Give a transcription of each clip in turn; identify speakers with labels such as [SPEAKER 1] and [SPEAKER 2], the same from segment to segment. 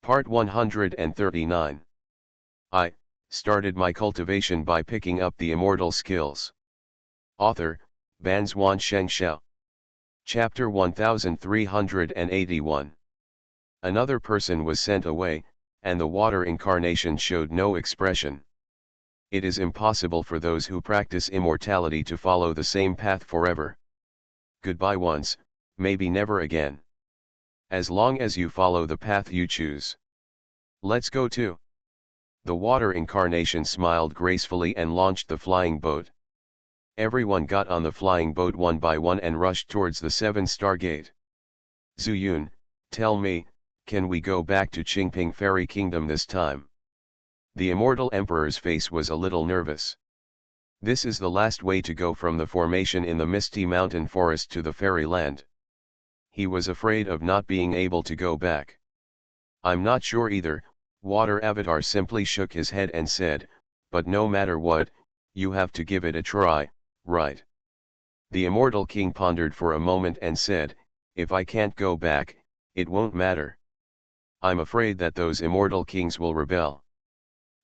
[SPEAKER 1] Part 139. I started my cultivation by picking up the immortal skills. Author, Banzuan Xianxia. Chapter 1381. Another person was sent away, and the water incarnation showed no expression. It is impossible for those who practice immortality to follow the same path forever. Goodbye once, maybe never again. As long as you follow the path you choose. Let's go too. The water incarnation smiled gracefully and launched the flying boat. Everyone got on the flying boat one by one and rushed towards the 7-star gate. Zuyun, tell me, can we go back to Qingping Fairy Kingdom this time? The immortal emperor's face was a little nervous. This is the last way to go from the formation in the misty mountain forest to the fairyland. He was afraid of not being able to go back. I'm not sure either. Water Avatar simply shook his head and said, but no matter what, you have to give it a try, right? The immortal king pondered for a moment and said, if I can't go back, it won't matter. I'm afraid that those immortal kings will rebel.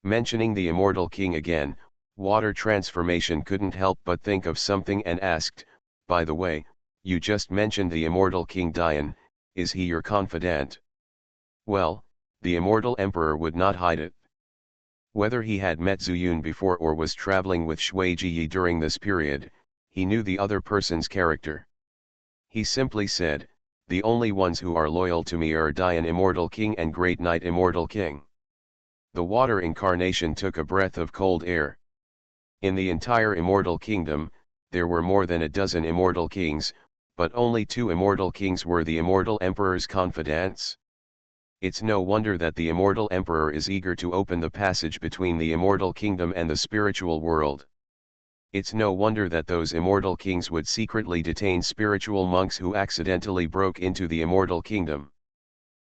[SPEAKER 1] Mentioning the immortal king again, water transformation couldn't help but think of something and asked, by the way, you just mentioned the immortal king Dian, is he your confidant? Well, the immortal emperor would not hide it. Whether he had met Zuyun before or was traveling with Shui Jiyi during this period, he knew the other person's character. He simply said, the only ones who are loyal to me are Dian Immortal King and Great Knight Immortal King. The water incarnation took a breath of cold air. In the entire immortal kingdom, there were more than a dozen immortal kings, but only 2 immortal kings were the immortal emperor's confidants. It's no wonder that the immortal emperor is eager to open the passage between the immortal kingdom and the spiritual world. It's no wonder that those immortal kings would secretly detain spiritual monks who accidentally broke into the immortal kingdom.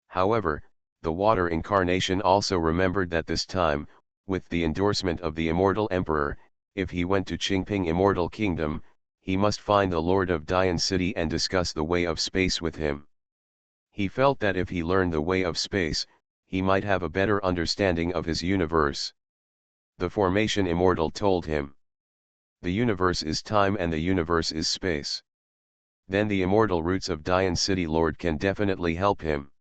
[SPEAKER 1] However, the water incarnation also remembered that this time, with the endorsement of the immortal emperor, if he went to Qingping Immortal Kingdom, he must find the Lord of Dian City and discuss the way of space with him. He felt that if he learned the way of space, he might have a better understanding of his universe. The formation immortal told him. The universe is time and the universe is space. Then the immortal roots of Dian City Lord can definitely help him.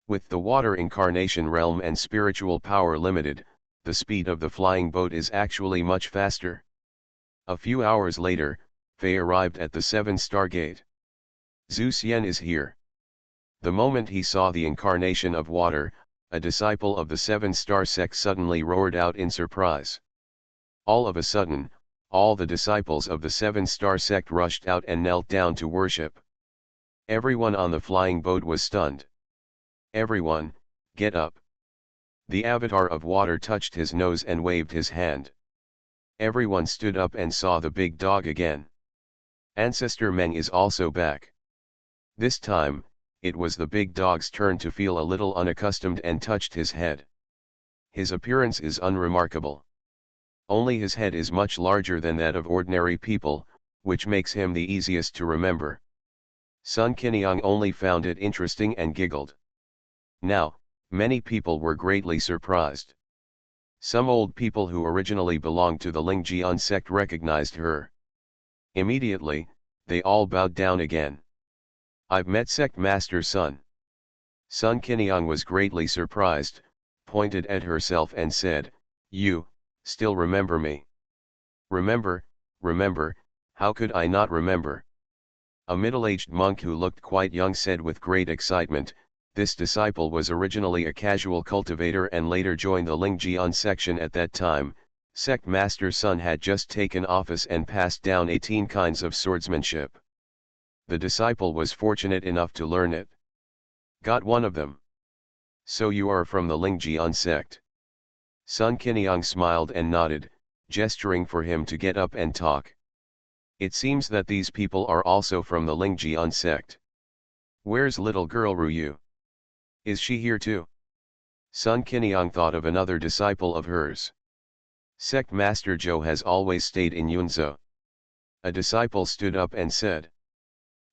[SPEAKER 1] With the water incarnation realm and spiritual power limited, the speed of the flying boat is actually much faster. A few hours later, Fei arrived at the 7-star gate. Zhu Xian is here. The moment he saw the incarnation of water, a disciple of the 7-star sect suddenly roared out in surprise. All of a sudden, all the disciples of the 7-star sect rushed out and knelt down to worship. Everyone on the flying boat was stunned. Everyone, get up. The avatar of water touched his nose and waved his hand. Everyone stood up and saw the big dog again. Ancestor Meng is also back. This time, it was the big dog's turn to feel a little unaccustomed and touched his head. His appearance is unremarkable. Only his head is much larger than that of ordinary people, which makes him the easiest to remember. Sun Qiniang only found it interesting and giggled. Now, many people were greatly surprised. Some old people who originally belonged to the Lingjian sect recognized her. Immediately, they all bowed down again. I've met Sect Master Sun. Sun Qiniang was greatly surprised, pointed at herself and said, you, still remember me? Remember, how could I not remember? A middle-aged monk who looked quite young said with great excitement, this disciple was originally a casual cultivator and later joined the Lingjian section at that time. Sect Master Sun had just taken office and passed down 18 kinds of swordsmanship. The disciple was fortunate enough to learn it. Got one of them. So you are from the Lingjian sect. Sun Qiniang smiled and nodded, gesturing for him to get up and talk. It seems that these people are also from the Lingjian sect. Where's little girl Ruyu? Is she here too? Sun Qiniang thought of another disciple of hers. Sect Master Zhou has always stayed in Yunzhou. A disciple stood up and said.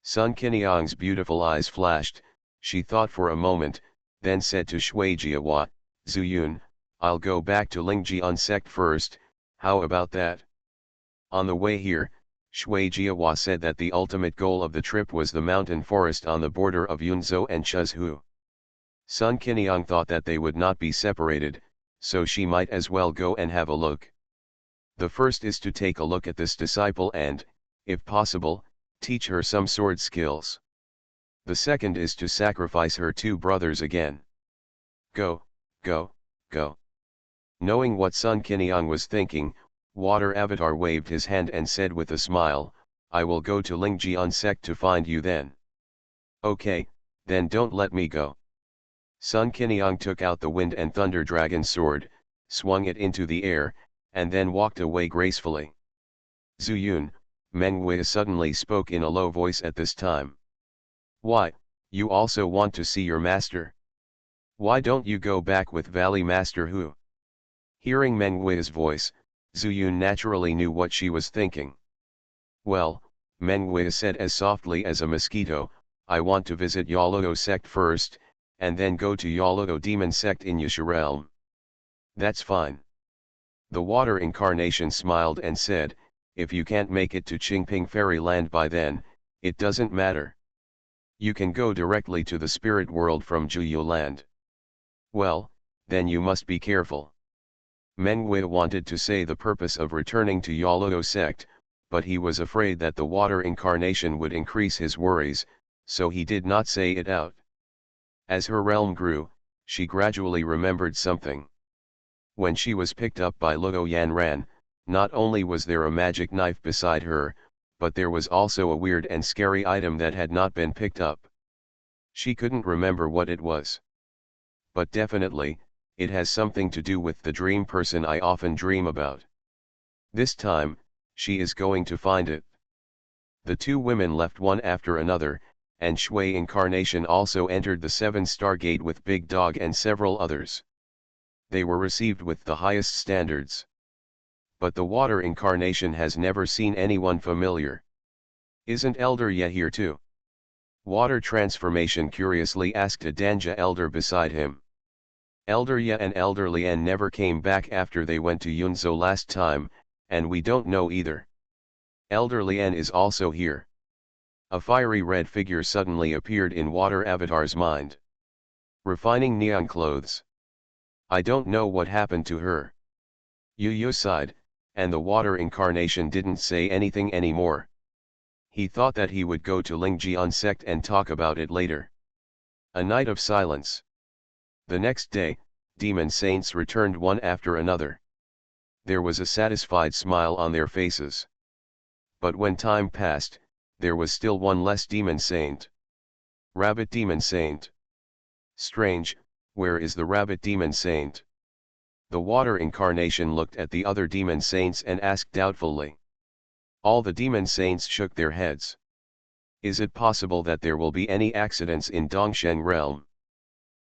[SPEAKER 1] Sun Qiniang's beautiful eyes flashed, she thought for a moment, then said to Shuijiawa, Zuyun, I'll go back to Lingjian sect first, how about that? On the way here, Shuijiawa said that the ultimate goal of the trip was the mountain forest on the border of Yunzhou and Chuzhou. Sun Qiniang thought that they would not be separated, so she might as well go and have a look. The first is to take a look at this disciple and, if possible, teach her some sword skills. The second is to sacrifice her two brothers again. Go, go, go. Knowing what Sun Qiniang was thinking, Water Avatar waved his hand and said with a smile, I will go to Lingjian sect to find you then. Okay, then don't let me go. Sun Qiniang took out the Wind and Thunder Dragon sword, swung it into the air, and then walked away gracefully. Zuyun, Meng Wei suddenly spoke in a low voice at this time. Why, you also want to see your master? Why don't you go back with Valley Master Hu? Hearing Meng Wei's voice, Zuyun naturally knew what she was thinking. Well, Meng Wei said as softly as a mosquito, I want to visit Yaluo sect first, and then go to Yaluo demon sect in Yusha realm. That's fine. The water incarnation smiled and said, if you can't make it to Qingping Fairyland by then, it doesn't matter. You can go directly to the spirit world from Juyu land. Well, then you must be careful. Meng Wei wanted to say the purpose of returning to Yaluo sect, but he was afraid that the water incarnation would increase his worries, so he did not say it out. As her realm grew, she gradually remembered something. When she was picked up by Luo Yanran, not only was there a magic knife beside her, but there was also a weird and scary item that had not been picked up. She couldn't remember what it was. But definitely, it has something to do with the dream person I often dream about. This time, she is going to find it. The two women left one after another, and Shui Incarnation also entered the 7-star gate with Big Dog and several others. They were received with the highest standards. But the Water Incarnation has never seen anyone familiar. Isn't Elder Ye here too? Water Transformation curiously asked a Danja elder beside him. Elder Ye and Elder Lian never came back after they went to Yunzhou last time, and we don't know either. Elder Lian is also here. A fiery red figure suddenly appeared in Water Avatar's mind. Refining neon clothes. I don't know what happened to her. Yu sighed, and the Water Incarnation didn't say anything anymore. He thought that he would go to Lingjian sect and talk about it later. A night of silence. The next day, demon saints returned one after another. There was a satisfied smile on their faces. But when time passed, there was still one less demon saint. Rabbit demon saint. Strange, where is the rabbit demon saint? The Water Incarnation looked at the other demon saints and asked doubtfully. All the demon saints shook their heads. Is it possible that there will be any accidents in Dongsheng realm?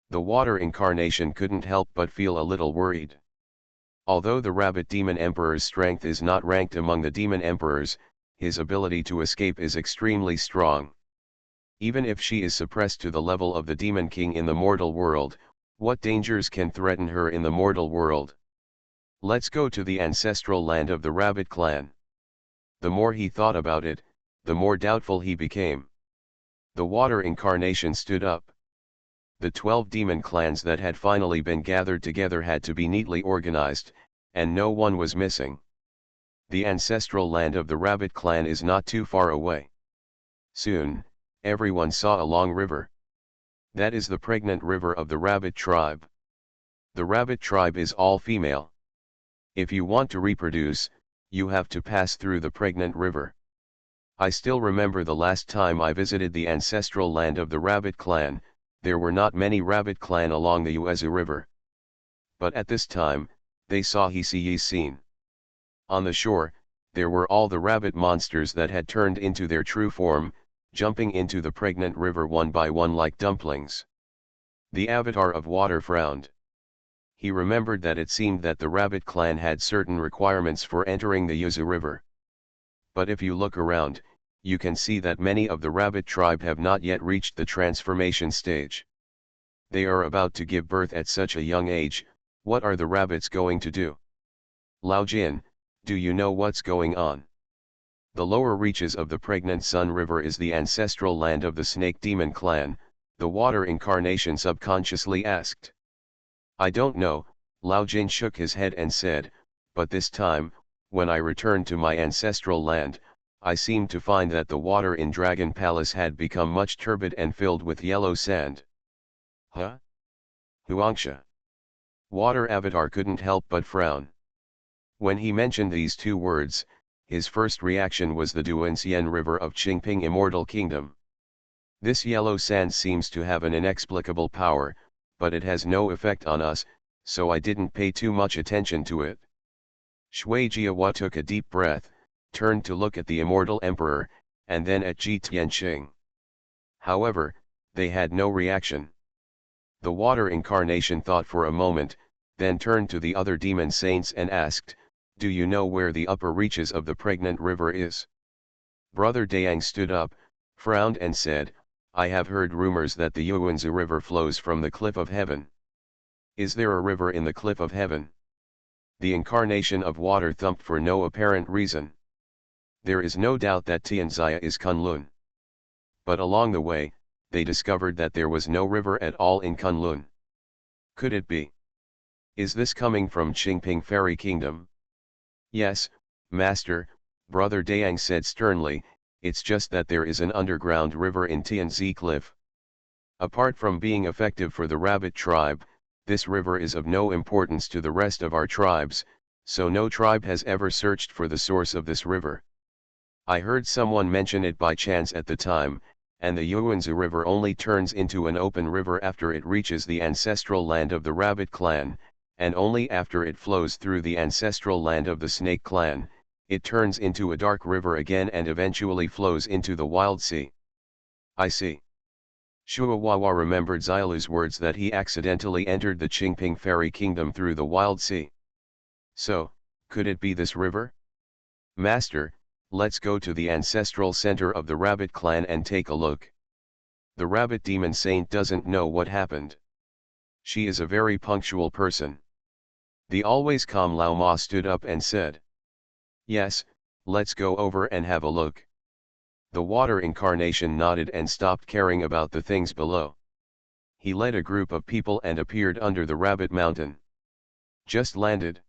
[SPEAKER 1] The Water Incarnation couldn't help but feel a little worried. Although the Rabbit Demon Emperor's strength is not ranked among the Demon Emperors, his ability to escape is extremely strong. Even if she is suppressed to the level of the Demon King in the mortal world, what dangers can threaten her in the mortal world? Let's go to the ancestral land of the Rabbit clan. The more he thought about it, the more doubtful he became. The Water Incarnation stood up. The 12 demon clans that had finally been gathered together had to be neatly organized, and no one was missing. The ancestral land of the Rabbit clan is not too far away. Soon, everyone saw a long river. That is the pregnant river of the Rabbit tribe. The Rabbit tribe is all female. If you want to reproduce, you have to pass through the pregnant river. I still remember the last time I visited the ancestral land of the Rabbit clan. There were not many Rabbit clan along the Uezu River. But at this time, they saw Hisiyi's scene. On the shore, there were all the rabbit monsters that had turned into their true form, jumping into the pregnant river one by one like dumplings. The Avatar of Water frowned. He remembered that it seemed that the Rabbit clan had certain requirements for entering the Uezu River. But if you look around, you can see that many of the Rabbit tribe have not yet reached the transformation stage. They are about to give birth at such a young age, what are the rabbits going to do? Lao Jin, do you know what's going on? The lower reaches of the pregnant Sun River is the ancestral land of the snake demon clan, the water incarnation subconsciously asked. I don't know, Lao Jin shook his head and said, but this time, when I returned to my ancestral land, I seemed to find that the water in Dragon Palace had become much turbid and filled with yellow sand. Huh? Xianxia. Water Avatar couldn't help but frown. When he mentioned these two words, his first reaction was the Duanxian River of Qingping Immortal Kingdom. This yellow sand seems to have an inexplicable power, but it has no effect on us, so I didn't pay too much attention to it. Shui Jiahua took a deep breath, turned to look at the immortal emperor, and then at Ji Tianqing. However, they had no reaction. The water incarnation thought for a moment, then turned to the other demon saints and asked, do you know where the upper reaches of the pregnant river is? Brother Dayang stood up, frowned and said, I have heard rumors that the Yuanzi River flows from the cliff of heaven. Is there a river in the cliff of heaven? The incarnation of water thumped for no apparent reason. There is no doubt that Xianxia is Kunlun. But along the way, they discovered that there was no river at all in Kunlun. Could it be? Is this coming from Qingping Fairy Kingdom? Yes, Master, Brother Dayang said sternly, it's just that there is an underground river in Tianzi Cliff. Apart from being effective for the rabbit tribe, this river is of no importance to the rest of our tribes, so no tribe has ever searched for the source of this river. I heard someone mention it by chance at the time, and the Yuanzi River only turns into an open river after it reaches the ancestral land of the rabbit clan, and only after it flows through the ancestral land of the snake clan, it turns into a dark river again and eventually flows into the wild sea. I see. Shuawawa remembered Xiaolu's words that he accidentally entered the Qingping Fairy Kingdom through the wild sea. So, could it be this river? Master, let's go to the ancestral center of the rabbit clan and take a look. The rabbit demon saint doesn't know what happened. She is a very punctual person. The always calm Lao Ma stood up and said, yes, let's go over and have a look. The water incarnation nodded and stopped caring about the things below. He led a group of people and appeared under the rabbit mountain. Just landed.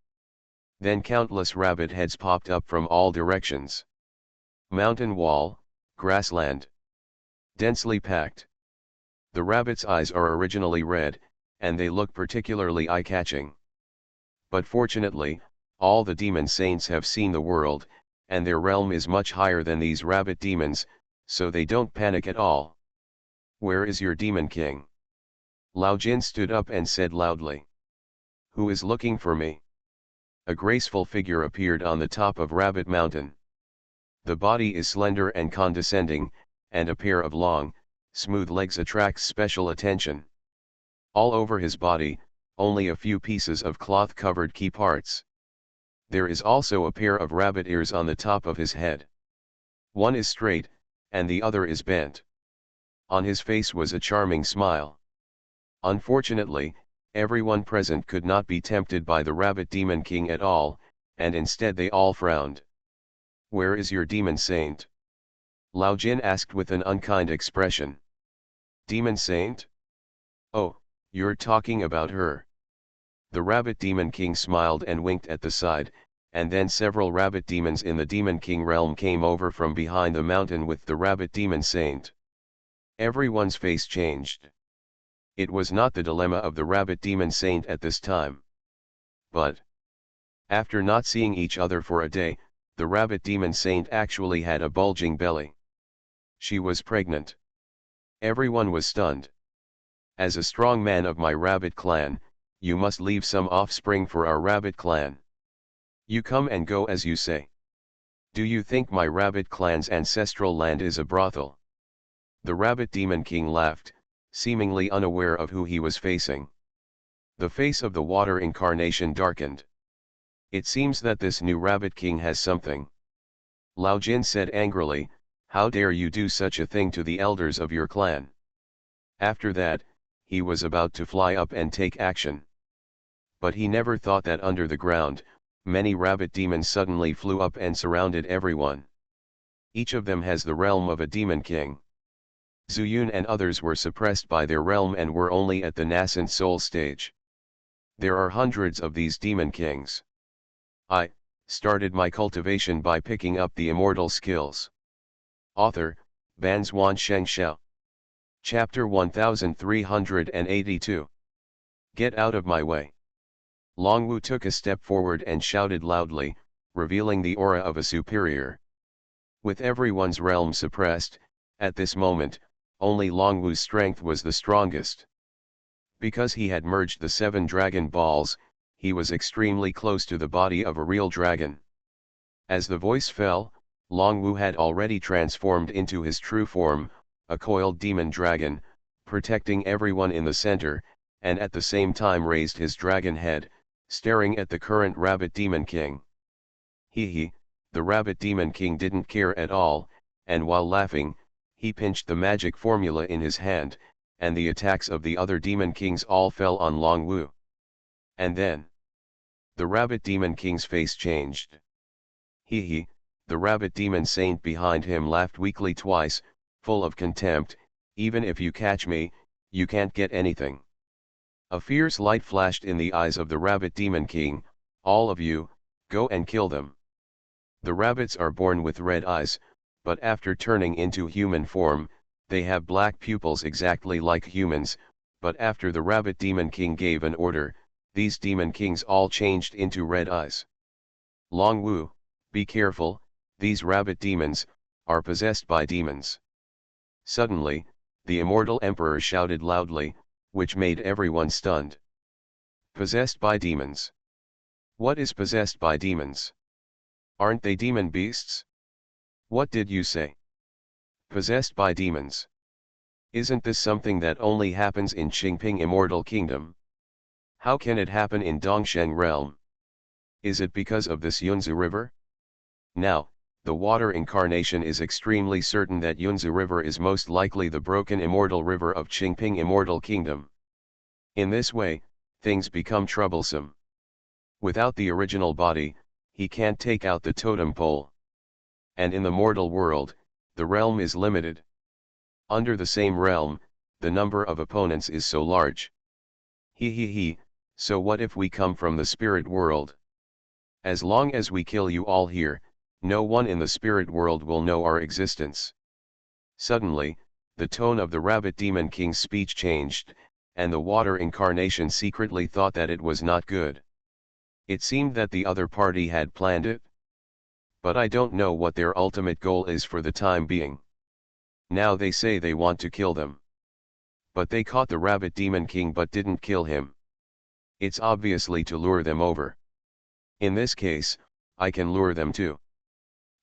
[SPEAKER 1] Then countless rabbit heads popped up from all directions. Mountain wall, grassland. Densely packed. The rabbit's eyes are originally red, and they look particularly eye-catching. But fortunately, all the demon saints have seen the world, and their realm is much higher than these rabbit demons, so they don't panic at all. Where is your demon king? Lao Jin stood up and said loudly. Who is looking for me? A graceful figure appeared on the top of Rabbit Mountain. The body is slender and condescending, and a pair of long, smooth legs attracts special attention. All over his body, only a few pieces of cloth covered key parts. There is also a pair of rabbit ears on the top of his head. One is straight, and the other is bent. On his face was a charming smile. Unfortunately, everyone present could not be tempted by the rabbit demon king at all, and instead they all frowned. Where is your demon saint? Lao Jin asked with an unkind expression. Demon saint? Oh, you're talking about her. The rabbit demon king smiled and winked at the side, and then several rabbit demons in the demon king realm came over from behind the mountain with the rabbit demon saint. Everyone's face changed. It was not the dilemma of the rabbit demon saint at this time. But, after not seeing each other for a day, the rabbit demon saint actually had a bulging belly. She was pregnant. Everyone was stunned. As a strong man of my rabbit clan, you must leave some offspring for our rabbit clan. You come and go as you say. Do you think my rabbit clan's ancestral land is a brothel? The rabbit demon king laughed, seemingly unaware of who he was facing. The face of the water incarnation darkened. It seems that this new rabbit king has something. Lao Jin said angrily, how dare you do such a thing to the elders of your clan? After that, he was about to fly up and take action. But he never thought that under the ground, many rabbit demons suddenly flew up and surrounded everyone. Each of them has the realm of a demon king. Zuyun and others were suppressed by their realm and were only at the nascent soul stage. There are hundreds of these demon kings. I started my cultivation by picking up the immortal skills. Author, Banzuan Xianxia. Chapter 1382. Get out of my way. Longwu took a step forward and shouted loudly, revealing the aura of a superior. With everyone's realm suppressed, at this moment, only Longwu's strength was the strongest. Because he had merged the 7 dragon balls, he was extremely close to the body of a real dragon. As the voice fell, Longwu had already transformed into his true form, a coiled demon dragon, protecting everyone in the center, and at the same time raised his dragon head, staring at the current rabbit demon king. The rabbit demon king didn't care at all, and while laughing, he pinched the magic formula in his hand, and the attacks of the other demon kings all fell on Longwu. And then, the rabbit demon king's face changed. The rabbit demon saint behind him laughed weakly twice, full of contempt. Even if you catch me, you can't get anything. A fierce light flashed in the eyes of the rabbit demon king. All of you, go and kill them. The rabbits are born with red eyes, but after turning into human form, they have black pupils exactly like humans, but after the rabbit demon king gave an order, these demon kings all changed into red eyes. Longwu, be careful, these rabbit demons are possessed by demons. Suddenly, the immortal emperor shouted loudly, which made everyone stunned. Possessed by demons. What is possessed by demons? Aren't they demon beasts? What did you say? Possessed by demons. Isn't this something that only happens in Qingping Immortal Kingdom? How can it happen in Dongsheng Realm? Is it because of this Yunzi River? Now, the water incarnation is extremely certain that Yunzi River is most likely the broken immortal river of Qingping Immortal Kingdom. In this way, things become troublesome. Without the original body, he can't take out the totem pole. And in the mortal world, the realm is limited. Under the same realm, the number of opponents is so large. So what if we come from the spirit world? As long as we kill you all here, no one in the spirit world will know our existence. Suddenly, the tone of the rabbit demon king's speech changed, and the water incarnation secretly thought that it was not good. It seemed that the other party had planned it. But I don't know what their ultimate goal is for the time being. Now they say they want to kill them. But they caught the rabbit demon king but didn't kill him. It's obviously to lure them over. In this case, I can lure them too.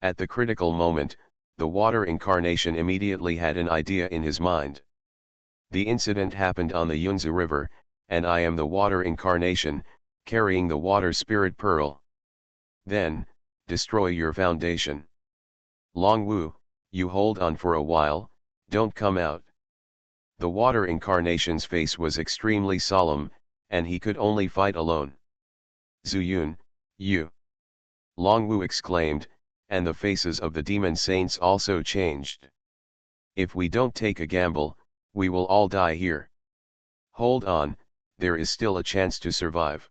[SPEAKER 1] At the critical moment, the water incarnation immediately had an idea in his mind. The incident happened on the Yunzi River, and I am the water incarnation, carrying the water spirit pearl. Then, destroy your foundation. Longwu, you hold on for a while, don't come out. The water incarnation's face was extremely solemn, and he could only fight alone. Zuyun, you! Longwu exclaimed, and the faces of the demon saints also changed. If we don't take a gamble, we will all die here. Hold on, there is still a chance to survive.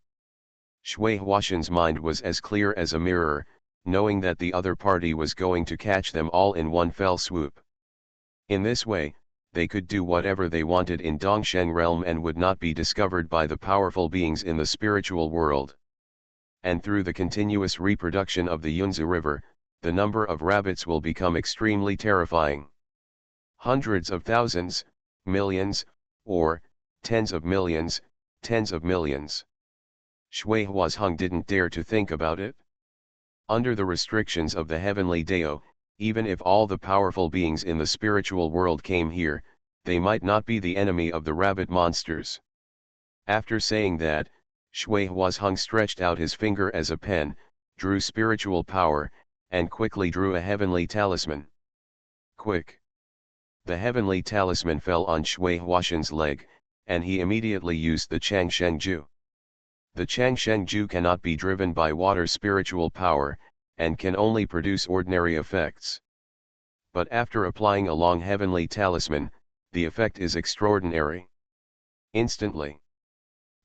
[SPEAKER 1] Shui Huashan's mind was as clear as a mirror, knowing that the other party was going to catch them all in one fell swoop. In this way, they could do whatever they wanted in Dongsheng Realm and would not be discovered by the powerful beings in the spiritual world. And through the continuous reproduction of the Yunzi River, the number of rabbits will become extremely terrifying. Hundreds of thousands, millions, or tens of millions, tens of millions. Shui Huasheng didn't dare to think about it. Under the restrictions of the heavenly Dao, even if all the powerful beings in the spiritual world came here, they might not be the enemy of the rabbit monsters. After saying that, Shui Huasheng stretched out his finger as a pen, drew spiritual power, and quickly drew a heavenly talisman. Quick! The heavenly talisman fell on Shui Huashan's leg, and he immediately used the Changshengju. The Changshengju cannot be driven by water spiritual power, and can only produce ordinary effects. But after applying a long heavenly talisman, the effect is extraordinary. Instantly,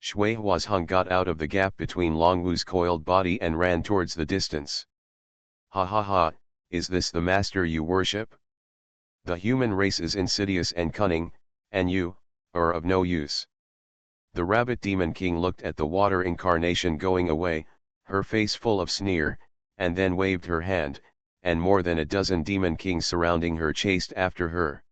[SPEAKER 1] Shui Huazheng got out of the gap between Longwu's coiled body and ran towards the distance. Ha ha ha, is this the master you worship? The human race is insidious and cunning, and you are of no use. The rabbit demon king looked at the water incarnation going away, her face full of sneer, and then waved her hand, and more than a dozen demon kings surrounding her chased after her.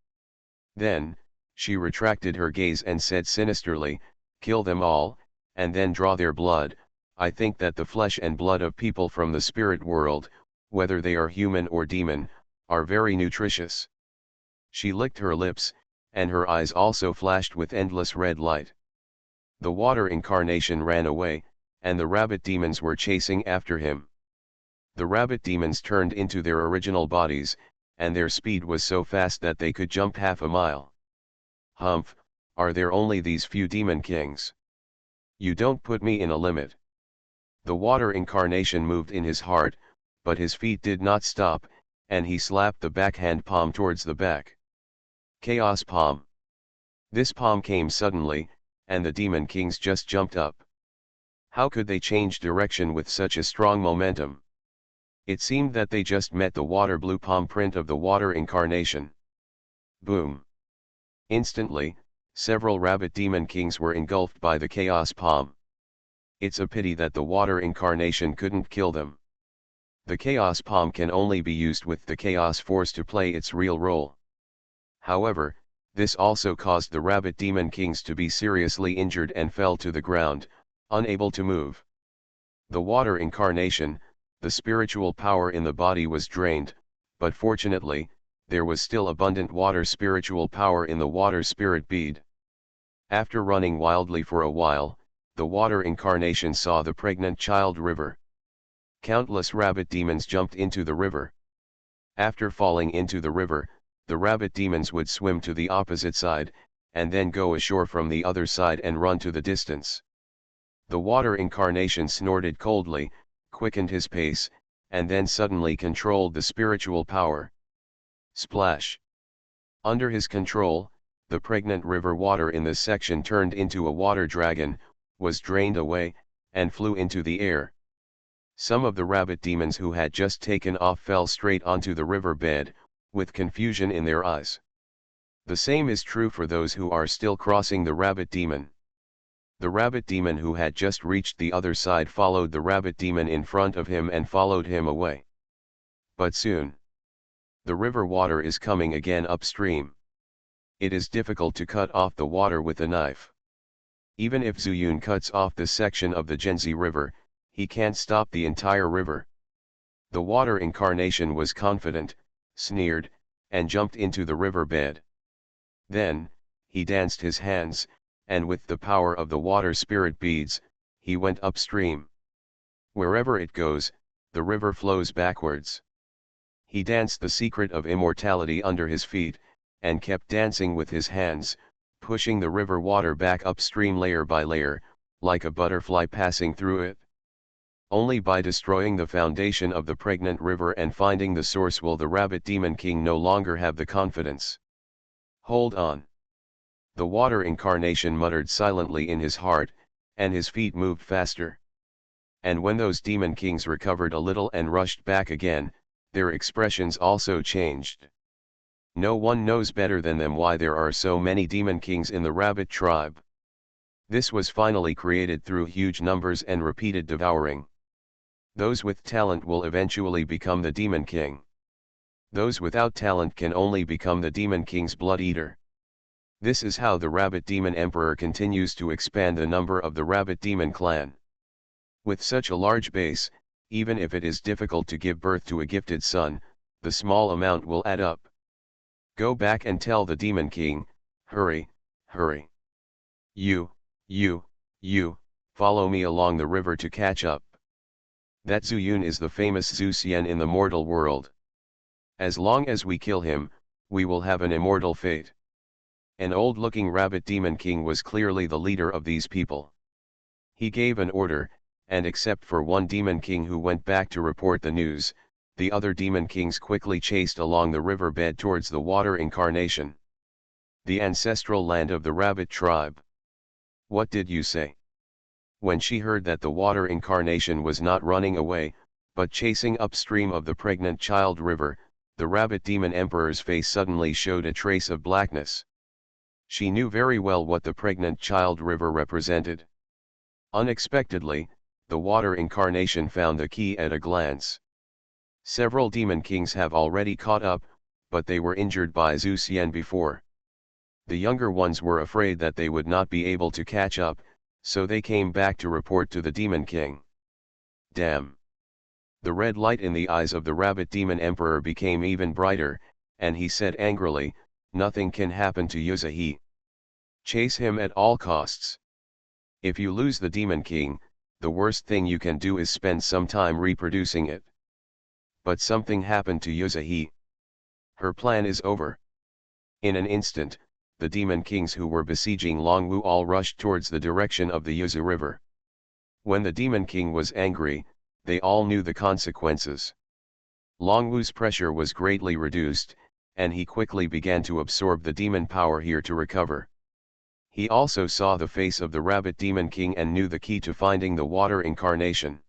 [SPEAKER 1] Then, she retracted her gaze and said sinisterly, "Kill them all, and then draw their blood. I think that the flesh and blood of people from the spirit world, whether they are human or demon, are very nutritious." She licked her lips, and her eyes also flashed with endless red light. The water incarnation ran away, and the rabbit demons were chasing after him. The rabbit demons turned into their original bodies, and their speed was so fast that they could jump half a mile. Humph, are there only these few demon kings? You don't put me in a limit. The water incarnation moved in his heart, but his feet did not stop, and he slapped the backhand palm towards the back. Chaos palm. This palm came suddenly, and the demon kings just jumped up. How could they change direction with such a strong momentum? It seemed that they just met the water blue palm print of the water incarnation. Boom! Instantly, several rabbit demon kings were engulfed by the chaos palm. It's a pity that the water incarnation couldn't kill them. The chaos palm can only be used with the chaos force to play its real role. However, this also caused the rabbit demon kings to be seriously injured and fell to the ground, unable to move. The water incarnation, the spiritual power in the body was drained, but fortunately, there was still abundant water spiritual power in the water spirit bead. After running wildly for a while, the water incarnation saw the pregnant child river. Countless rabbit demons jumped into the river. After falling into the river, the rabbit demons would swim to the opposite side, and then go ashore from the other side and run to the distance. The water incarnation snorted coldly, quickened his pace, and then suddenly controlled the spiritual power. Splash! Under his control, the pregnant river water in this section turned into a water dragon, was drained away, and flew into the air. Some of the rabbit demons who had just taken off fell straight onto the river bed, with confusion in their eyes. The same is true for those who are still crossing the rabbit demon. The rabbit demon who had just reached the other side followed the rabbit demon in front of him and followed him away. But soon, the river water is coming again upstream. It is difficult to cut off the water with a knife. Even if Zuyun cuts off this section of the Genzi River, he can't stop the entire river. The water incarnation was confident, sneered, and jumped into the river bed. Then, he danced his hands, and with the power of the water spirit beads, he went upstream. Wherever it goes, the river flows backwards. He danced the secret of immortality under his feet, and kept dancing with his hands, pushing the river water back upstream layer by layer, like a butterfly passing through it. Only by destroying the foundation of the pregnant river and finding the source will the rabbit demon king no longer have the confidence. Hold on. The water incarnation muttered silently in his heart, and his feet moved faster. And when those demon kings recovered a little and rushed back again, their expressions also changed. No one knows better than them why there are so many demon kings in the rabbit tribe. This was finally created through huge numbers and repeated devouring. Those with talent will eventually become the demon king. Those without talent can only become the demon king's blood eater. This is how the rabbit demon emperor continues to expand the number of the rabbit demon clan. With such a large base, even if it is difficult to give birth to a gifted son, the small amount will add up. Go back and tell the demon king, hurry, hurry. You, follow me along the river to catch up. That Zuyun is the famous Zhu Xian in the mortal world. As long as we kill him, we will have an immortal fate. An old-looking rabbit demon king was clearly the leader of these people. He gave an order, and except for one demon king who went back to report the news, the other demon kings quickly chased along the riverbed towards the water incarnation, the ancestral land of the rabbit tribe. What did you say? When she heard that the water incarnation was not running away, but chasing upstream of the pregnant child river, the rabbit demon emperor's face suddenly showed a trace of blackness. She knew very well what the pregnant child river represented. Unexpectedly, the water incarnation found the key at a glance. Several demon kings have already caught up, but they were injured by Xianxia before. The younger ones were afraid that they would not be able to catch up, so they came back to report to the demon king. Damn! The red light in the eyes of the rabbit demon emperor became even brighter, and he said angrily, "Nothing can happen to Yuzahi. Chase him at all costs. If you lose the demon king, the worst thing you can do is spend some time reproducing it." But something happened to Yuzahi. Her plan is over. In an instant, the demon kings who were besieging Longwu all rushed towards the direction of the Yuzu river. When the demon king was angry, they all knew the consequences. Longwu's pressure was greatly reduced, and he quickly began to absorb the demon power here to recover. He also saw the face of the rabbit demon king and knew the key to finding the water incarnation.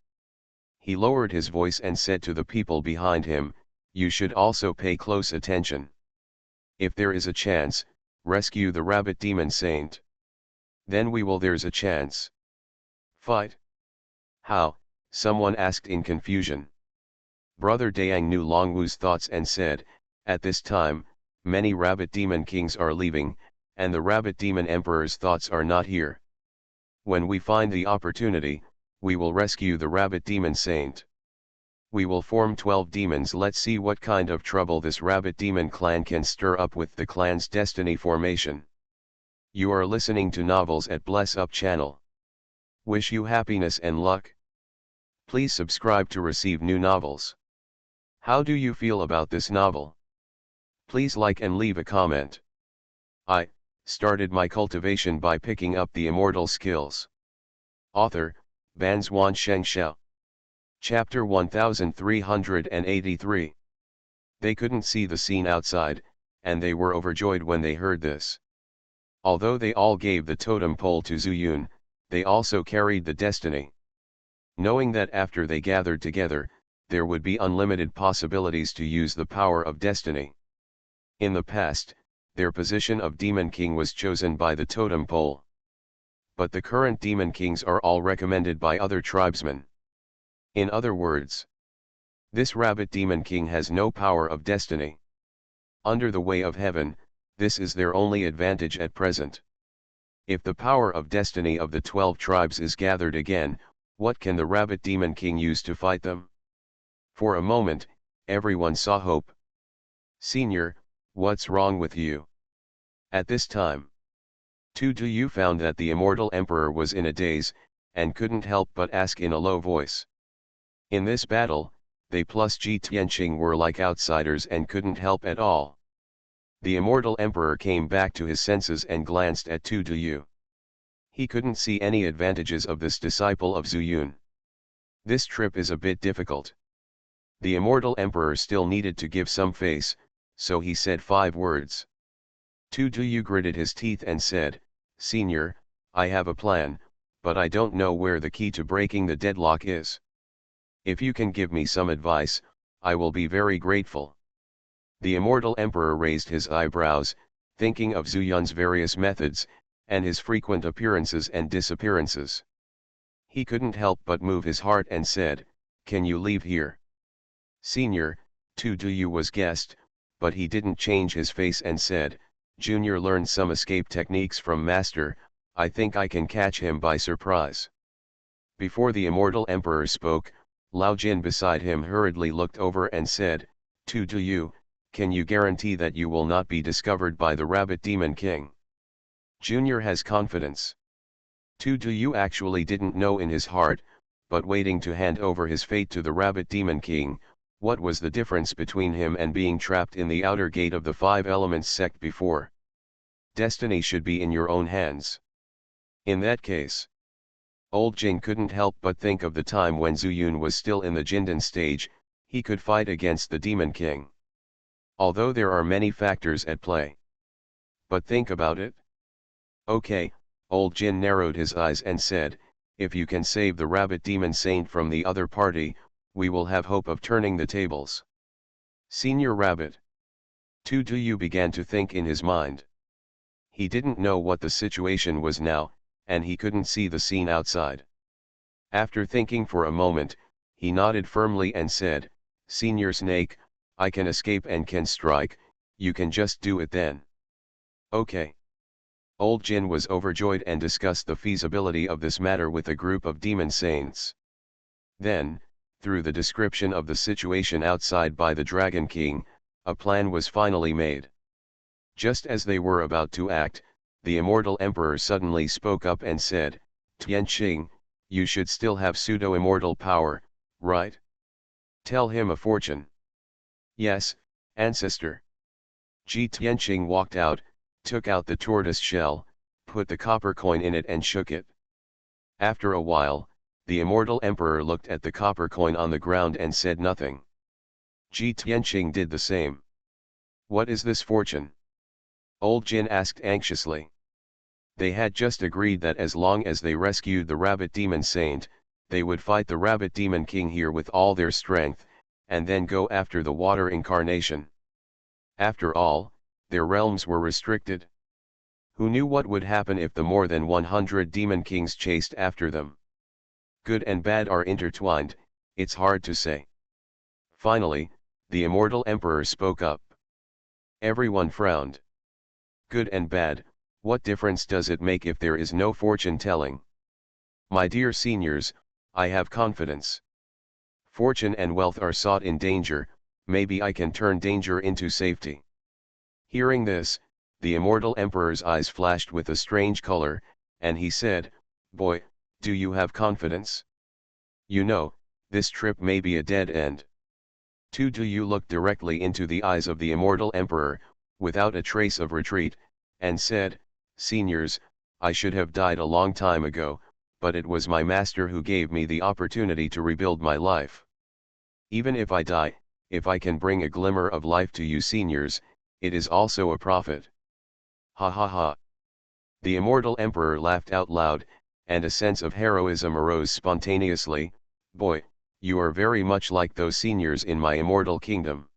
[SPEAKER 1] He lowered his voice and said to the people behind him, "You should also pay close attention. If there is a chance, rescue the rabbit demon saint. Then there's a chance. Fight." "How?" someone asked in confusion. Brother Dayang knew Longwu's thoughts and said, "At this time, many rabbit demon kings are leaving, and the rabbit demon emperor's thoughts are not here. When we find the opportunity, we will rescue the rabbit demon saint. We will form 12 demons. Let's see what kind of trouble this rabbit demon clan can stir up with the clan's destiny formation." You are listening to Novels at Bless Up channel. Wish you happiness and luck. Please subscribe to receive new novels. How do you feel about this novel? Please like and leave a comment. I started my cultivation by picking up the immortal skills. Author, Banzwan Xianxia. Chapter 1383. They couldn't see the scene outside, and they were overjoyed when they heard this. Although they all gave the totem pole to Zuyun, they also carried the destiny. Knowing that after they gathered together, there would be unlimited possibilities to use the power of destiny. In the past, their position of Demon King was chosen by the totem pole. But the current Demon Kings are all recommended by other tribesmen. In other words, this rabbit Demon King has no power of destiny. Under the way of heaven, this is their only advantage at present. If the power of destiny of the 12 tribes is gathered again, what can the rabbit Demon King use to fight them? For a moment, everyone saw hope. "Senior, what's wrong with you?" At this time, Tu Yu found that the immortal emperor was in a daze, and couldn't help but ask in a low voice. In this battle, they plus Ji Tianqing were like outsiders and couldn't help at all. The immortal emperor came back to his senses and glanced at Tu Yu. He couldn't see any advantages of this disciple of Zuyun. This trip is a bit difficult. The immortal emperor still needed to give some face, so he said 5 words. Tu Yu gritted his teeth and said, "Senior, I have a plan, but I don't know where the key to breaking the deadlock is. If you can give me some advice, I will be very grateful." The immortal emperor raised his eyebrows, thinking of Zuyun's various methods, and his frequent appearances and disappearances. He couldn't help but move his heart and said, "Can you leave here?" "Senior," Tu Yu was guessed, but he didn't change his face and said, "Junior learned some escape techniques from Master, I think I can catch him by surprise." Before the immortal emperor spoke, Lao Jin beside him hurriedly looked over and said, "Tu Yu, can you guarantee that you will not be discovered by the rabbit demon king?" Junior has confidence. Tu Yu actually didn't know in his heart, but waiting to hand over his fate to the rabbit demon king, what was the difference between him and being trapped in the outer gate of the 5 elements sect before? Destiny should be in your own hands. In that case, old Jin couldn't help but think of the time when Zuyun was still in the Jindan stage, he could fight against the Demon King. Although there are many factors at play. But think about it. Okay, old Jin narrowed his eyes and said, if you can save the rabbit demon saint from the other party, we will have hope of turning the tables. Senior Rabbit. Tu Duyu began to think in his mind. He didn't know what the situation was now, and he couldn't see the scene outside. After thinking for a moment, he nodded firmly and said, Senior Snake, I can escape and can strike, you can just do it then. Okay. Old Jin was overjoyed and discussed the feasibility of this matter with a group of demon saints. Then, through the description of the situation outside by the Dragon King, a plan was finally made. Just as they were about to act, the Immortal Emperor suddenly spoke up and said, Tianqing, you should still have pseudo-immortal power, right? Tell him a fortune. Yes, ancestor. Tianqing walked out, took out the tortoise shell, put the copper coin in it and shook it. After a while, the Immortal Emperor looked at the copper coin on the ground and said nothing. Tianqing did the same. What is this fortune? Old Jin asked anxiously. They had just agreed that as long as they rescued the rabbit demon saint, they would fight the rabbit demon king here with all their strength, and then go after the water incarnation. After all, their realms were restricted. Who knew what would happen if the more than 100 demon kings chased after them? Good and bad are intertwined, it's hard to say. Finally, the Immortal Emperor spoke up. Everyone frowned. Good and bad, what difference does it make if there is no fortune telling? My dear seniors, I have confidence. Fortune and wealth are sought in danger, maybe I can turn danger into safety. Hearing this, the Immortal Emperor's eyes flashed with a strange color, and he said, Boy, do you have confidence? You know, this trip may be a dead end. Tu Duyu looked directly into the eyes of the Immortal Emperor, without a trace of retreat, and said, Seniors, I should have died a long time ago, but it was my master who gave me the opportunity to rebuild my life. Even if I die, if I can bring a glimmer of life to you seniors, it is also a profit. Ha ha ha. The Immortal Emperor laughed out loud, and a sense of heroism arose spontaneously. Boy, you are very much like those seniors in my immortal kingdom.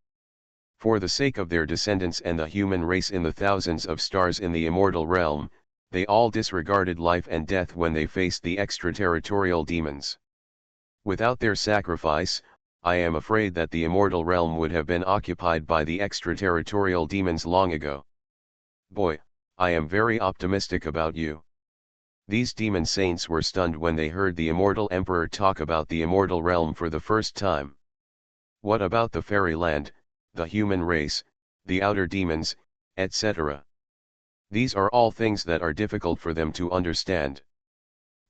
[SPEAKER 1] For the sake of their descendants and the human race in the thousands of stars in the immortal realm, they all disregarded life and death when they faced the extraterritorial demons. Without their sacrifice, I am afraid that the immortal realm would have been occupied by the extraterritorial demons long ago. Boy, I am very optimistic about you. These demon saints were stunned when they heard the Immortal Emperor talk about the immortal realm for the first time. What about the fairyland, the human race, the outer demons, etc.? These are all things that are difficult for them to understand.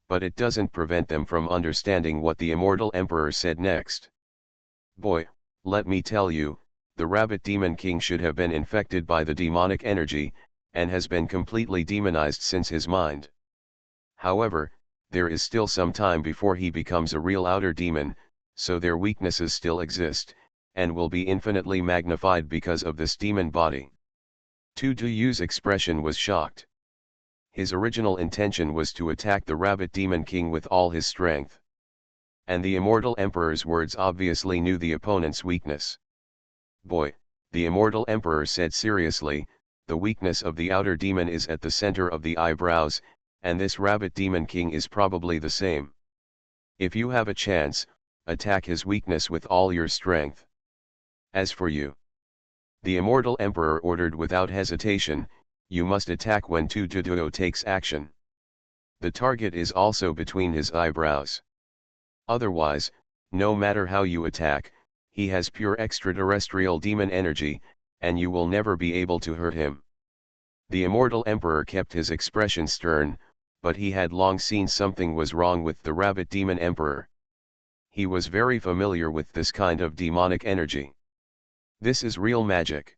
[SPEAKER 1] But it doesn't prevent them from understanding what the Immortal Emperor said next. Boy, let me tell you, the Rabbit Demon King should have been infected by the demonic energy, and has been completely demonized since his mind. However, there is still some time before he becomes a real outer demon, so their weaknesses still exist, and will be infinitely magnified because of this demon body. Tu Duyu's expression was shocked. His original intention was to attack the Rabbit Demon King with all his strength. And the Immortal Emperor's words obviously knew the opponent's weakness. Boy, the Immortal Emperor said seriously, the weakness of the outer demon is at the center of the eyebrows, and this Rabbit Demon King is probably the same. If you have a chance, attack his weakness with all your strength. As for you, the Immortal Emperor ordered without hesitation, you must attack when Tu Duyu takes action. The target is also between his eyebrows. Otherwise, no matter how you attack, he has pure extraterrestrial demon energy, and you will never be able to hurt him. The Immortal Emperor kept his expression stern, but he had long seen something was wrong with the Rabbit Demon Emperor. He was very familiar with this kind of demonic energy. This is real magic.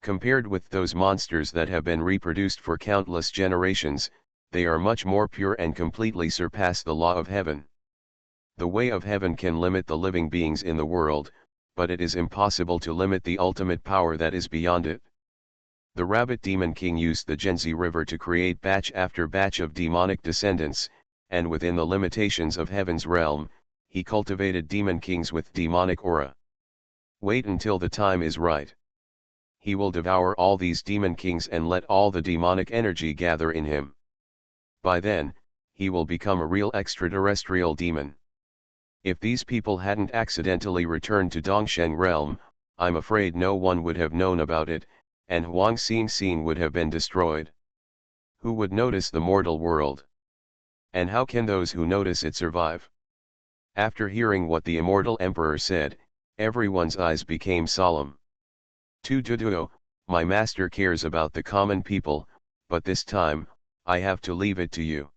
[SPEAKER 1] Compared with those monsters that have been reproduced for countless generations, they are much more pure and completely surpass the law of heaven. The way of heaven can limit the living beings in the world, but it is impossible to limit the ultimate power that is beyond it. The Rabbit Demon King used the Genzi River to create batch after batch of demonic descendants, and within the limitations of heaven's realm, he cultivated demon kings with demonic aura. Wait until the time is right. He will devour all these demon kings and let all the demonic energy gather in him. By then, he will become a real extraterrestrial demon. If these people hadn't accidentally returned to Dongsheng realm, I'm afraid no one would have known about it, and Huang Xing would have been destroyed. Who would notice the mortal world? And how can those who notice it survive? After hearing what the immortal emperor said, everyone's eyes became solemn. Tu Duduo, my master cares about the common people, but this time, I have to leave it to you.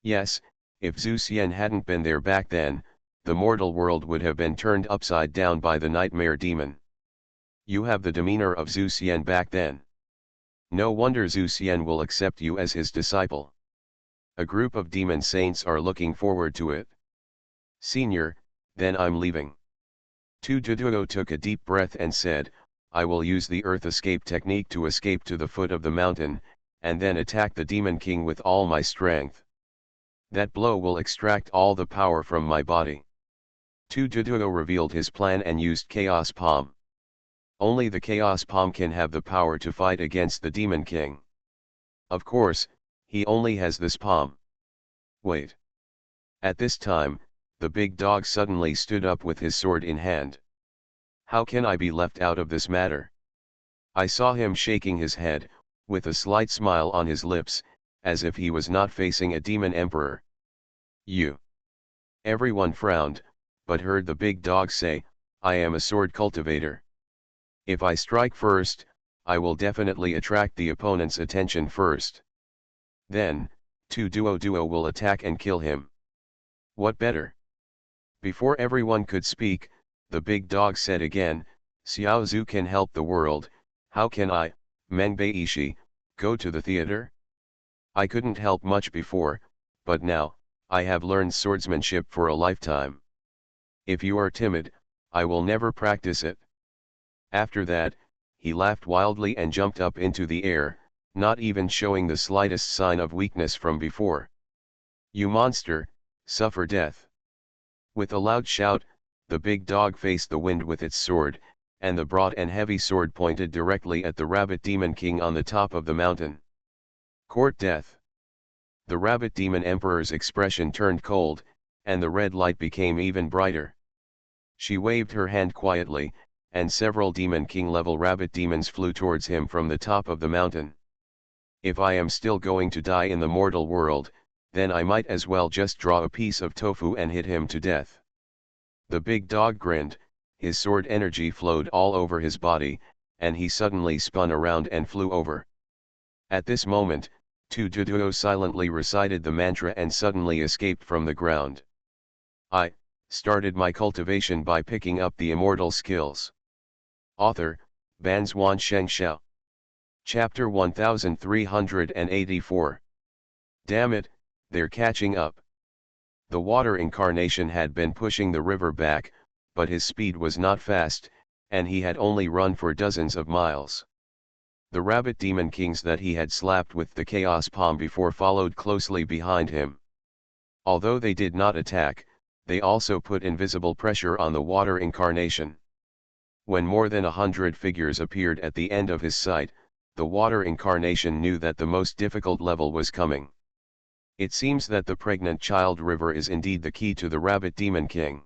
[SPEAKER 1] Yes, if Zhu Xian hadn't been there back then, the mortal world would have been turned upside down by the nightmare demon. You have the demeanor of Zhu Xian back then. No wonder Zhu Xian will accept you as his disciple. A group of demon saints are looking forward to it. Senior, then I'm leaving. Tu Duduo took a deep breath and said, I will use the earth escape technique to escape to the foot of the mountain, and then attack the demon king with all my strength. That blow will extract all the power from my body. Tu Duduo revealed his plan and used Chaos Palm. Only the Chaos Palm can have the power to fight against the Demon King. Of course, he only has this palm. Wait. At this time, the big dog suddenly stood up with his sword in hand. How can I be left out of this matter? I saw him shaking his head, with a slight smile on his lips, as if he was not facing a demon emperor. You. Everyone frowned, but heard the big dog say, I am a sword cultivator. If I strike first, I will definitely attract the opponent's attention first. Then, Tu Duo will attack and kill him. What better? Before everyone could speak, the big dog said again, Xiao Zhu can help the world, how can I, Meng Beishi, go to the theater? I couldn't help much before, but now, I have learned swordsmanship for a lifetime. If you are timid, I will never practice it. After that, he laughed wildly and jumped up into the air, not even showing the slightest sign of weakness from before. You monster, suffer death. With a loud shout, the big dog faced the wind with its sword, and the broad and heavy sword pointed directly at the Rabbit Demon King on the top of the mountain. Court death. The Rabbit Demon Emperor's expression turned cold, and the red light became even brighter. She waved her hand quietly, and several Demon King-level rabbit demons flew towards him from the top of the mountain. If I am still going to die in the mortal world, then I might as well just draw a piece of tofu and hit him to death. The big dog grinned, his sword energy flowed all over his body, and he suddenly spun around and flew over. At this moment, Tu Duduo silently recited the mantra and suddenly escaped from the ground. I started my cultivation by picking up the immortal skills. Author, Banzuan Xianxia. Chapter 1384. Damn it, they're catching up. The water incarnation had been pushing the river back, but his speed was not fast, and he had only run for dozens of miles. The rabbit demon kings that he had slapped with the chaos palm before followed closely behind him. Although they did not attack, they also put invisible pressure on the water incarnation. When more than 100 figures appeared at the end of his sight, the water incarnation knew that the most difficult level was coming. It seems that the pregnant child river is indeed the key to the rabbit demon king.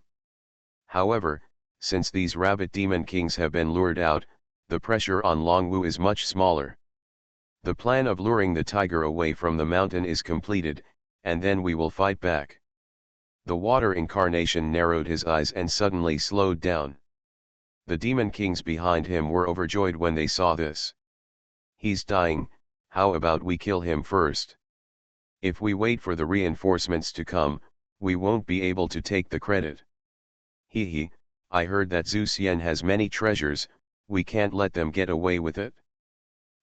[SPEAKER 1] However, since these rabbit demon kings have been lured out, the pressure on Longwu is much smaller. The plan of luring the tiger away from the mountain is completed, and then we will fight back. The water incarnation narrowed his eyes and suddenly slowed down. The demon kings behind him were overjoyed when they saw this. He's dying, how about we kill him first? If we wait for the reinforcements to come, we won't be able to take the credit. Hee, I heard that Zhu Xian has many treasures, We can't let them get away with it.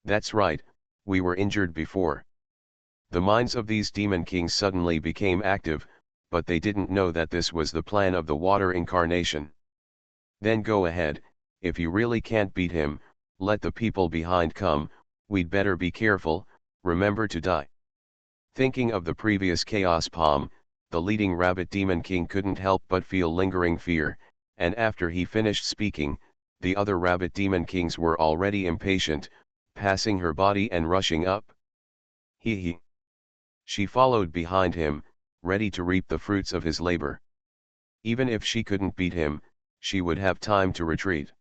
[SPEAKER 1] That's right, we were injured before. The minds of these demon kings suddenly became active, but they didn't know that this was the plan of the water incarnation. Then go ahead, if you really can't beat him, let the people behind come, we'd better be careful, remember to die. Thinking of the previous chaos palm, the leading rabbit demon king couldn't help but feel lingering fear, and after he finished speaking, the other rabbit demon kings were already impatient, passing her body and rushing up. He. She followed behind him, ready to reap the fruits of his labor. Even if she couldn't beat him, she would have time to retreat.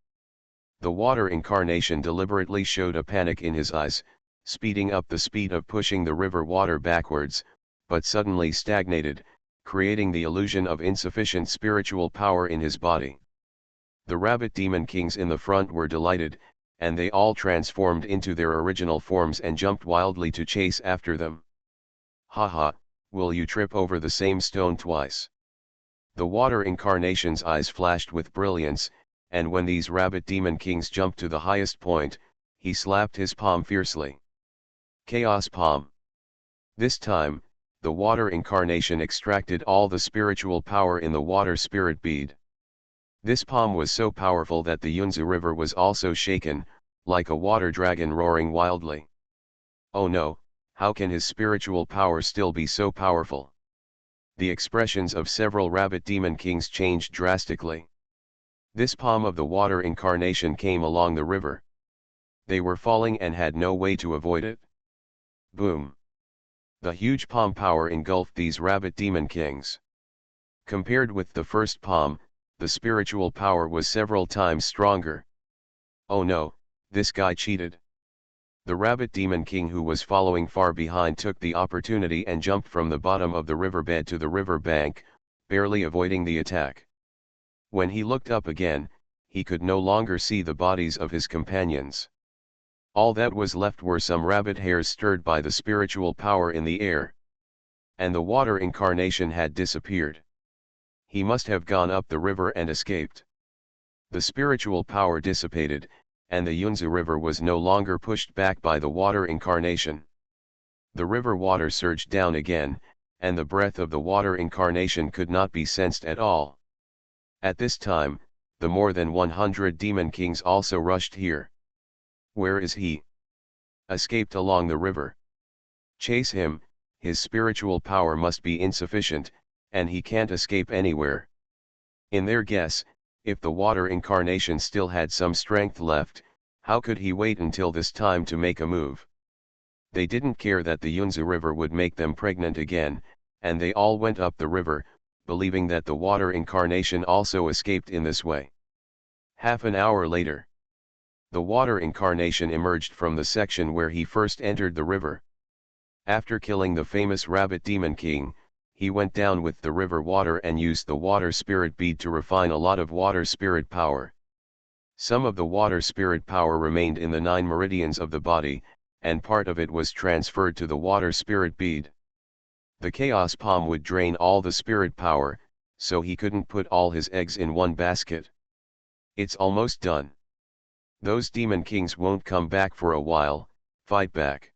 [SPEAKER 1] The water incarnation deliberately showed a panic in his eyes, speeding up the speed of pushing the river water backwards, but suddenly stagnated, creating the illusion of insufficient spiritual power in his body. The rabbit demon kings in the front were delighted, and they all transformed into their original forms and jumped wildly to chase after them. Haha, will you trip over the same stone twice? The water incarnation's eyes flashed with brilliance, and when these rabbit demon kings jumped to the highest point, he slapped his palm fiercely. Chaos palm. This time, the water incarnation extracted all the spiritual power in the water spirit bead. This palm was so powerful that the Yunzu River was also shaken, like a water dragon roaring wildly. Oh no, how can his spiritual power still be so powerful? The expressions of several rabbit demon kings changed drastically. This palm of the water incarnation came along the river. They were falling and had no way to avoid it. Boom! The huge palm power engulfed these rabbit demon kings. Compared with the first palm, the spiritual power was several times stronger. Oh no, this guy cheated. The rabbit demon king who was following far behind took the opportunity and jumped from the bottom of the riverbed to the river bank, barely avoiding the attack. When he looked up again, he could no longer see the bodies of his companions. All that was left were some rabbit hairs stirred by the spiritual power in the air. And the water incarnation had disappeared. He must have gone up the river and escaped. The spiritual power dissipated, and the Yunzu River was no longer pushed back by the water incarnation. The river water surged down again, and the breath of the water incarnation could not be sensed at all. At this time, the more than 100 demon kings also rushed here. Where is he? Escaped along the river. Chase him, his spiritual power must be insufficient, and he can't escape anywhere. In their guess, if the water incarnation still had some strength left, how could he wait until this time to make a move? They didn't care that the Yunzu River would make them pregnant again, and they all went up the river, believing that the water incarnation also escaped in this way. Half an hour later, the water incarnation emerged from the section where he first entered the river. After killing the famous rabbit demon king, he went down with the river water and used the water spirit bead to refine a lot of water spirit power. Some of the water spirit power remained in the 9 meridians of the body, and part of it was transferred to the water spirit bead. The chaos palm would drain all the spirit power, so he couldn't put all his eggs in one basket. It's almost done. Those demon kings won't come back for a while, fight back.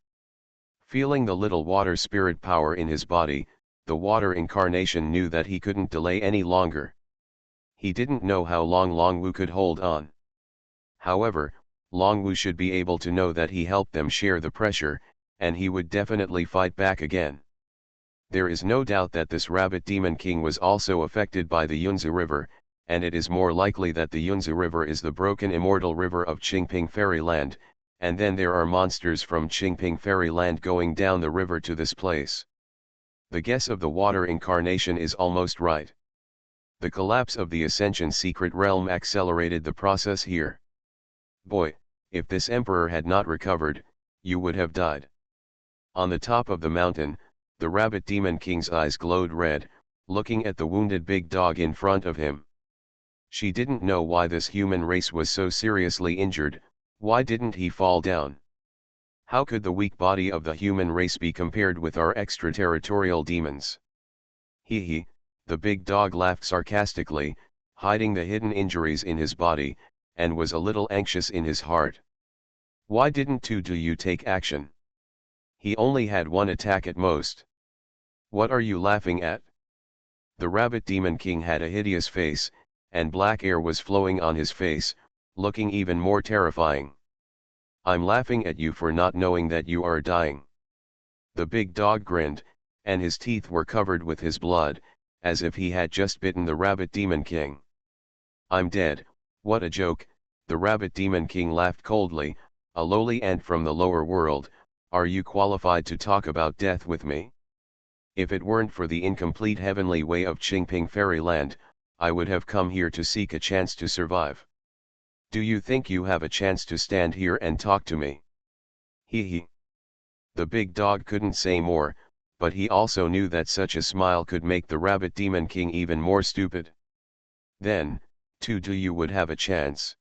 [SPEAKER 1] Feeling the little water spirit power in his body, the water incarnation knew that he couldn't delay any longer. He didn't know how long Longwu could hold on. However, Longwu should be able to know that he helped them share the pressure, and he would definitely fight back again. There is no doubt that this rabbit demon king was also affected by the Yunzu River, and it is more likely that the Yunzu River is the broken immortal river of Qingping Fairyland, and then there are monsters from Qingping Fairyland going down the river to this place. The guess of the water incarnation is almost right. The collapse of the Ascension secret realm accelerated the process here. Boy, if this emperor had not recovered, you would have died. On the top of the mountain, the rabbit demon king's eyes glowed red, looking at the wounded big dog in front of him. She didn't know why this human race was so seriously injured. Why didn't he fall down? How could the weak body of the human race be compared with our extraterritorial demons? The big dog laughed sarcastically, hiding the hidden injuries in his body, and was a little anxious in his heart. Why didn't you take action? He only had one attack at most. What are you laughing at? The Rabbit Demon King had a hideous face, and black air was flowing on his face, looking even more terrifying. I'm laughing at you for not knowing that you are dying. The big dog grinned, and his teeth were covered with his blood, as if he had just bitten the Rabbit Demon King. I'm dead, what a joke, the Rabbit Demon King laughed coldly, a lowly ant from the lower world, are you qualified to talk about death with me? If it weren't for the incomplete heavenly way of Qingping Fairyland, I would have come here to seek a chance to survive. Do you think you have a chance to stand here and talk to me? Hee hee. The big dog couldn't say more, but he also knew that such a smile could make the Rabbit Demon King even more stupid. Then, you would have a chance.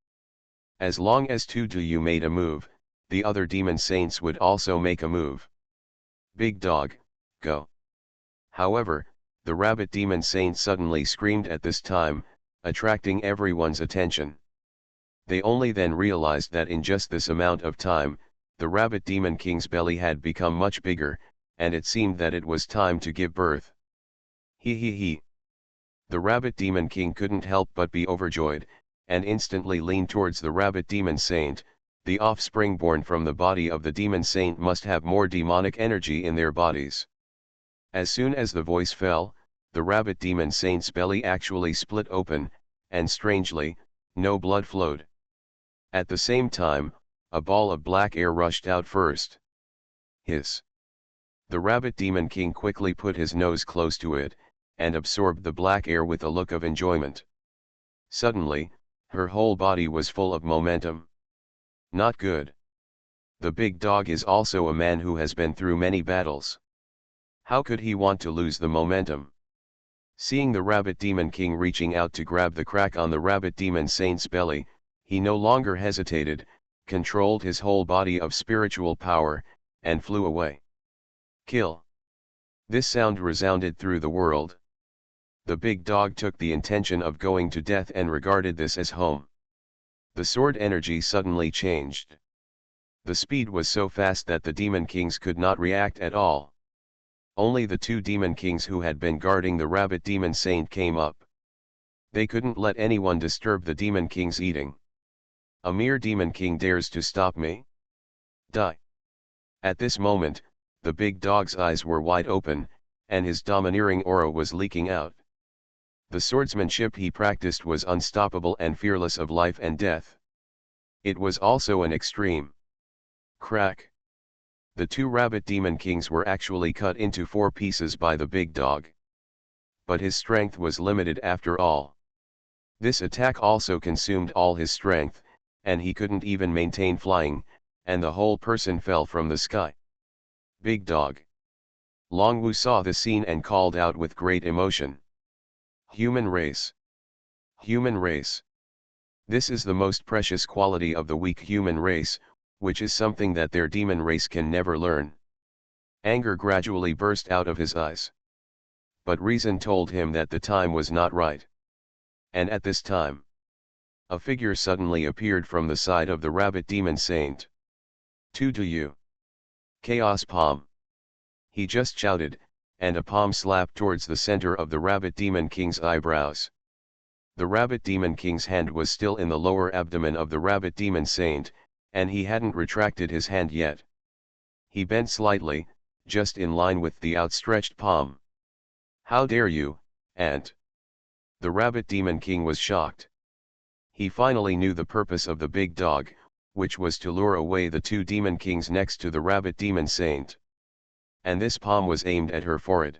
[SPEAKER 1] As long as you made a move, the other demon saints would also make a move. Big dog, go. However, the Rabbit Demon Saint suddenly screamed at this time, attracting everyone's attention. They only then realized that in just this amount of time, the Rabbit Demon King's belly had become much bigger, and it seemed that it was time to give birth. Hee hee hee. The Rabbit Demon King couldn't help but be overjoyed, and instantly leaned towards the Rabbit Demon Saint. The offspring born from the body of the Demon Saint must have more demonic energy in their bodies. As soon as the voice fell, the Rabbit Demon Saint's belly actually split open, and strangely, no blood flowed. At the same time, a ball of black air rushed out first. Hiss! The Rabbit Demon King quickly put his nose close to it, and absorbed the black air with a look of enjoyment. Suddenly, her whole body was full of momentum. Not good. The big dog is also a man who has been through many battles. How could he want to lose the momentum? Seeing the Rabbit Demon King reaching out to grab the crack on the Rabbit Demon Saint's belly, he no longer hesitated, controlled his whole body of spiritual power, and flew away. Kill! This sound resounded through the world. The big dog took the intention of going to death and regarded this as home. The sword energy suddenly changed. The speed was so fast that the Demon Kings could not react at all. Only the two Demon Kings who had been guarding the Rabbit Demon Saint came up. They couldn't let anyone disturb the Demon King's eating. A mere Demon King dares to stop me? Die! At this moment, the big dog's eyes were wide open, and his domineering aura was leaking out. The swordsmanship he practiced was unstoppable and fearless of life and death. It was also an extreme. Crack! The two Rabbit Demon Kings were actually cut into 4 pieces by the big dog. But his strength was limited after all. This attack also consumed all his strength, and he couldn't even maintain flying, and the whole person fell from the sky. Big dog. Long Wu saw the scene and called out with great emotion. Human race. Human race. This is the most precious quality of the weak human race, which is something that their demon race can never learn. Anger gradually burst out of his eyes. But reason told him that the time was not right. And at this time, a figure suddenly appeared from the side of the Rabbit Demon Saint. You. Chaos Palm. He just shouted, and a palm slapped towards the center of the Rabbit Demon King's eyebrows. The Rabbit Demon King's hand was still in the lower abdomen of the Rabbit Demon Saint, and he hadn't retracted his hand yet. He bent slightly, just in line with the outstretched palm. How dare you, Ant? The Rabbit Demon King was shocked. He finally knew the purpose of the big dog, which was to lure away the two Demon Kings next to the Rabbit Demon Saint. And this palm was aimed at her forehead.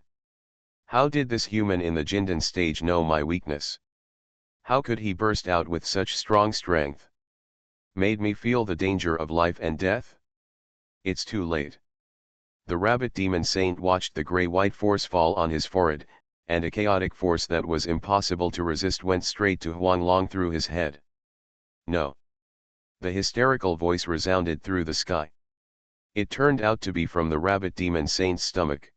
[SPEAKER 1] How did this human in the Jindan stage know my weakness? How could he burst out with such strong strength? Made me feel the danger of life and death? It's too late. The Rabbit Demon Saint watched the gray-white force fall on his forehead, and a chaotic force that was impossible to resist went straight to Huanglong through his head. No. The hysterical voice resounded through the sky. It turned out to be from the Rabbit Demon Saint's stomach.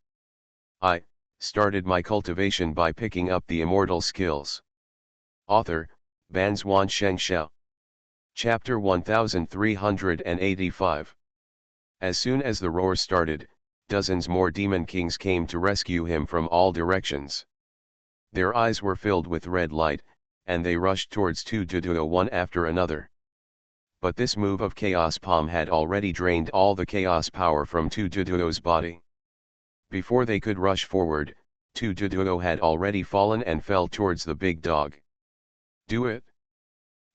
[SPEAKER 1] I started my cultivation by picking up the immortal skills. Author, Banzuan Xianxia. Chapter 1385. As soon as the roar started, dozens more demon kings came to rescue him from all directions. Their eyes were filled with red light, and they rushed towards Tu Duduo one after another. But this move of Chaos Palm had already drained all the chaos power from Tu Duduo's body. Before they could rush forward, Tu Duduo had already fallen and fell towards the big dog. Do it!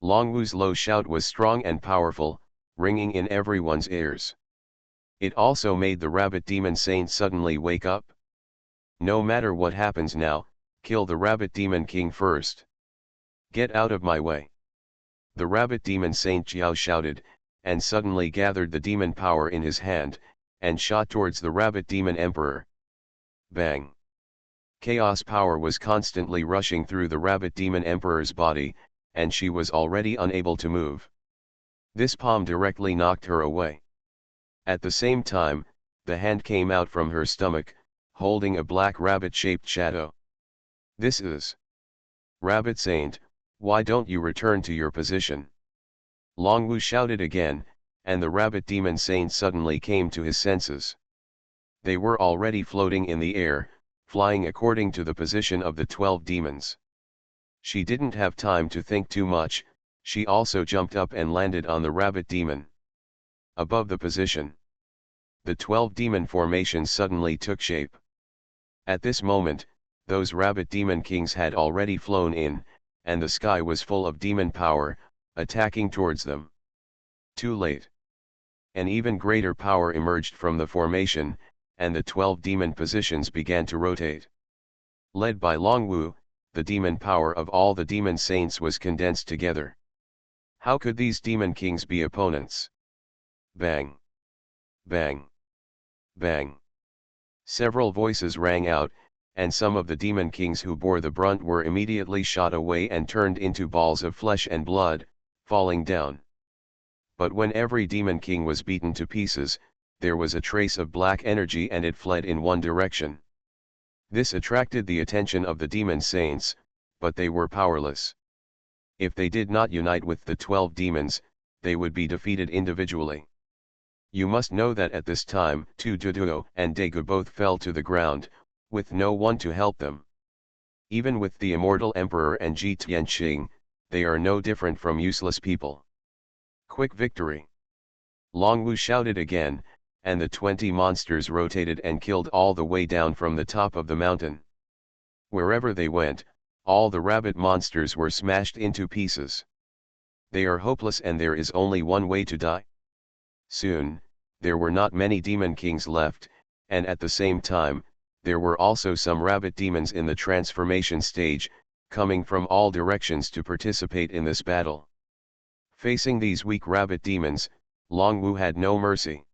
[SPEAKER 1] Longwu's low shout was strong and powerful, ringing in everyone's ears. It also made the rabbit demon saint suddenly wake up. No matter what happens now, kill the rabbit demon king first. Get out of my way. The rabbit demon saint Jiao shouted, and suddenly gathered the demon power in his hand, and shot towards the rabbit demon emperor. Bang! Chaos power was constantly rushing through the rabbit demon emperor's body, and she was already unable to move. This palm directly knocked her away. At the same time, the hand came out from her stomach, holding a black rabbit-shaped shadow. This is Rabbit Saint, why don't you return to your position? Longwu shouted again, and the rabbit demon saint suddenly came to his senses. They were already floating in the air, flying according to the position of the 12 demons. She didn't have time to think too much, she also jumped up and landed on the rabbit demon. Above the position, the 12 demon formations suddenly took shape. At this moment, those rabbit demon kings had already flown in, and the sky was full of demon power, attacking towards them. Too late. An even greater power emerged from the formation, and the 12 demon positions began to rotate. Led by Longwu, the demon power of all the demon saints was condensed together. How could these demon kings be opponents? Bang! Bang! Bang! Several voices rang out, and some of the demon kings who bore the brunt were immediately shot away and turned into balls of flesh and blood, falling down. But when every demon king was beaten to pieces, there was a trace of black energy and it fled in one direction. This attracted the attention of the demon saints, but they were powerless. If they did not unite with the 12 demons, they would be defeated individually. You must know that at this time Tu Duduo and Daegu both fell to the ground, with no one to help them. Even with the immortal emperor and Ji Tianqing, they are no different from useless people. Quick victory! Longwu shouted again, and the 20 monsters rotated and killed all the way down from the top of the mountain. Wherever they went, all the rabbit monsters were smashed into pieces. They are hopeless and there is only one way to die. Soon, there were not many demon kings left, and at the same time, there were also some rabbit demons in the transformation stage, coming from all directions to participate in this battle. Facing these weak rabbit demons, Longwu had no mercy.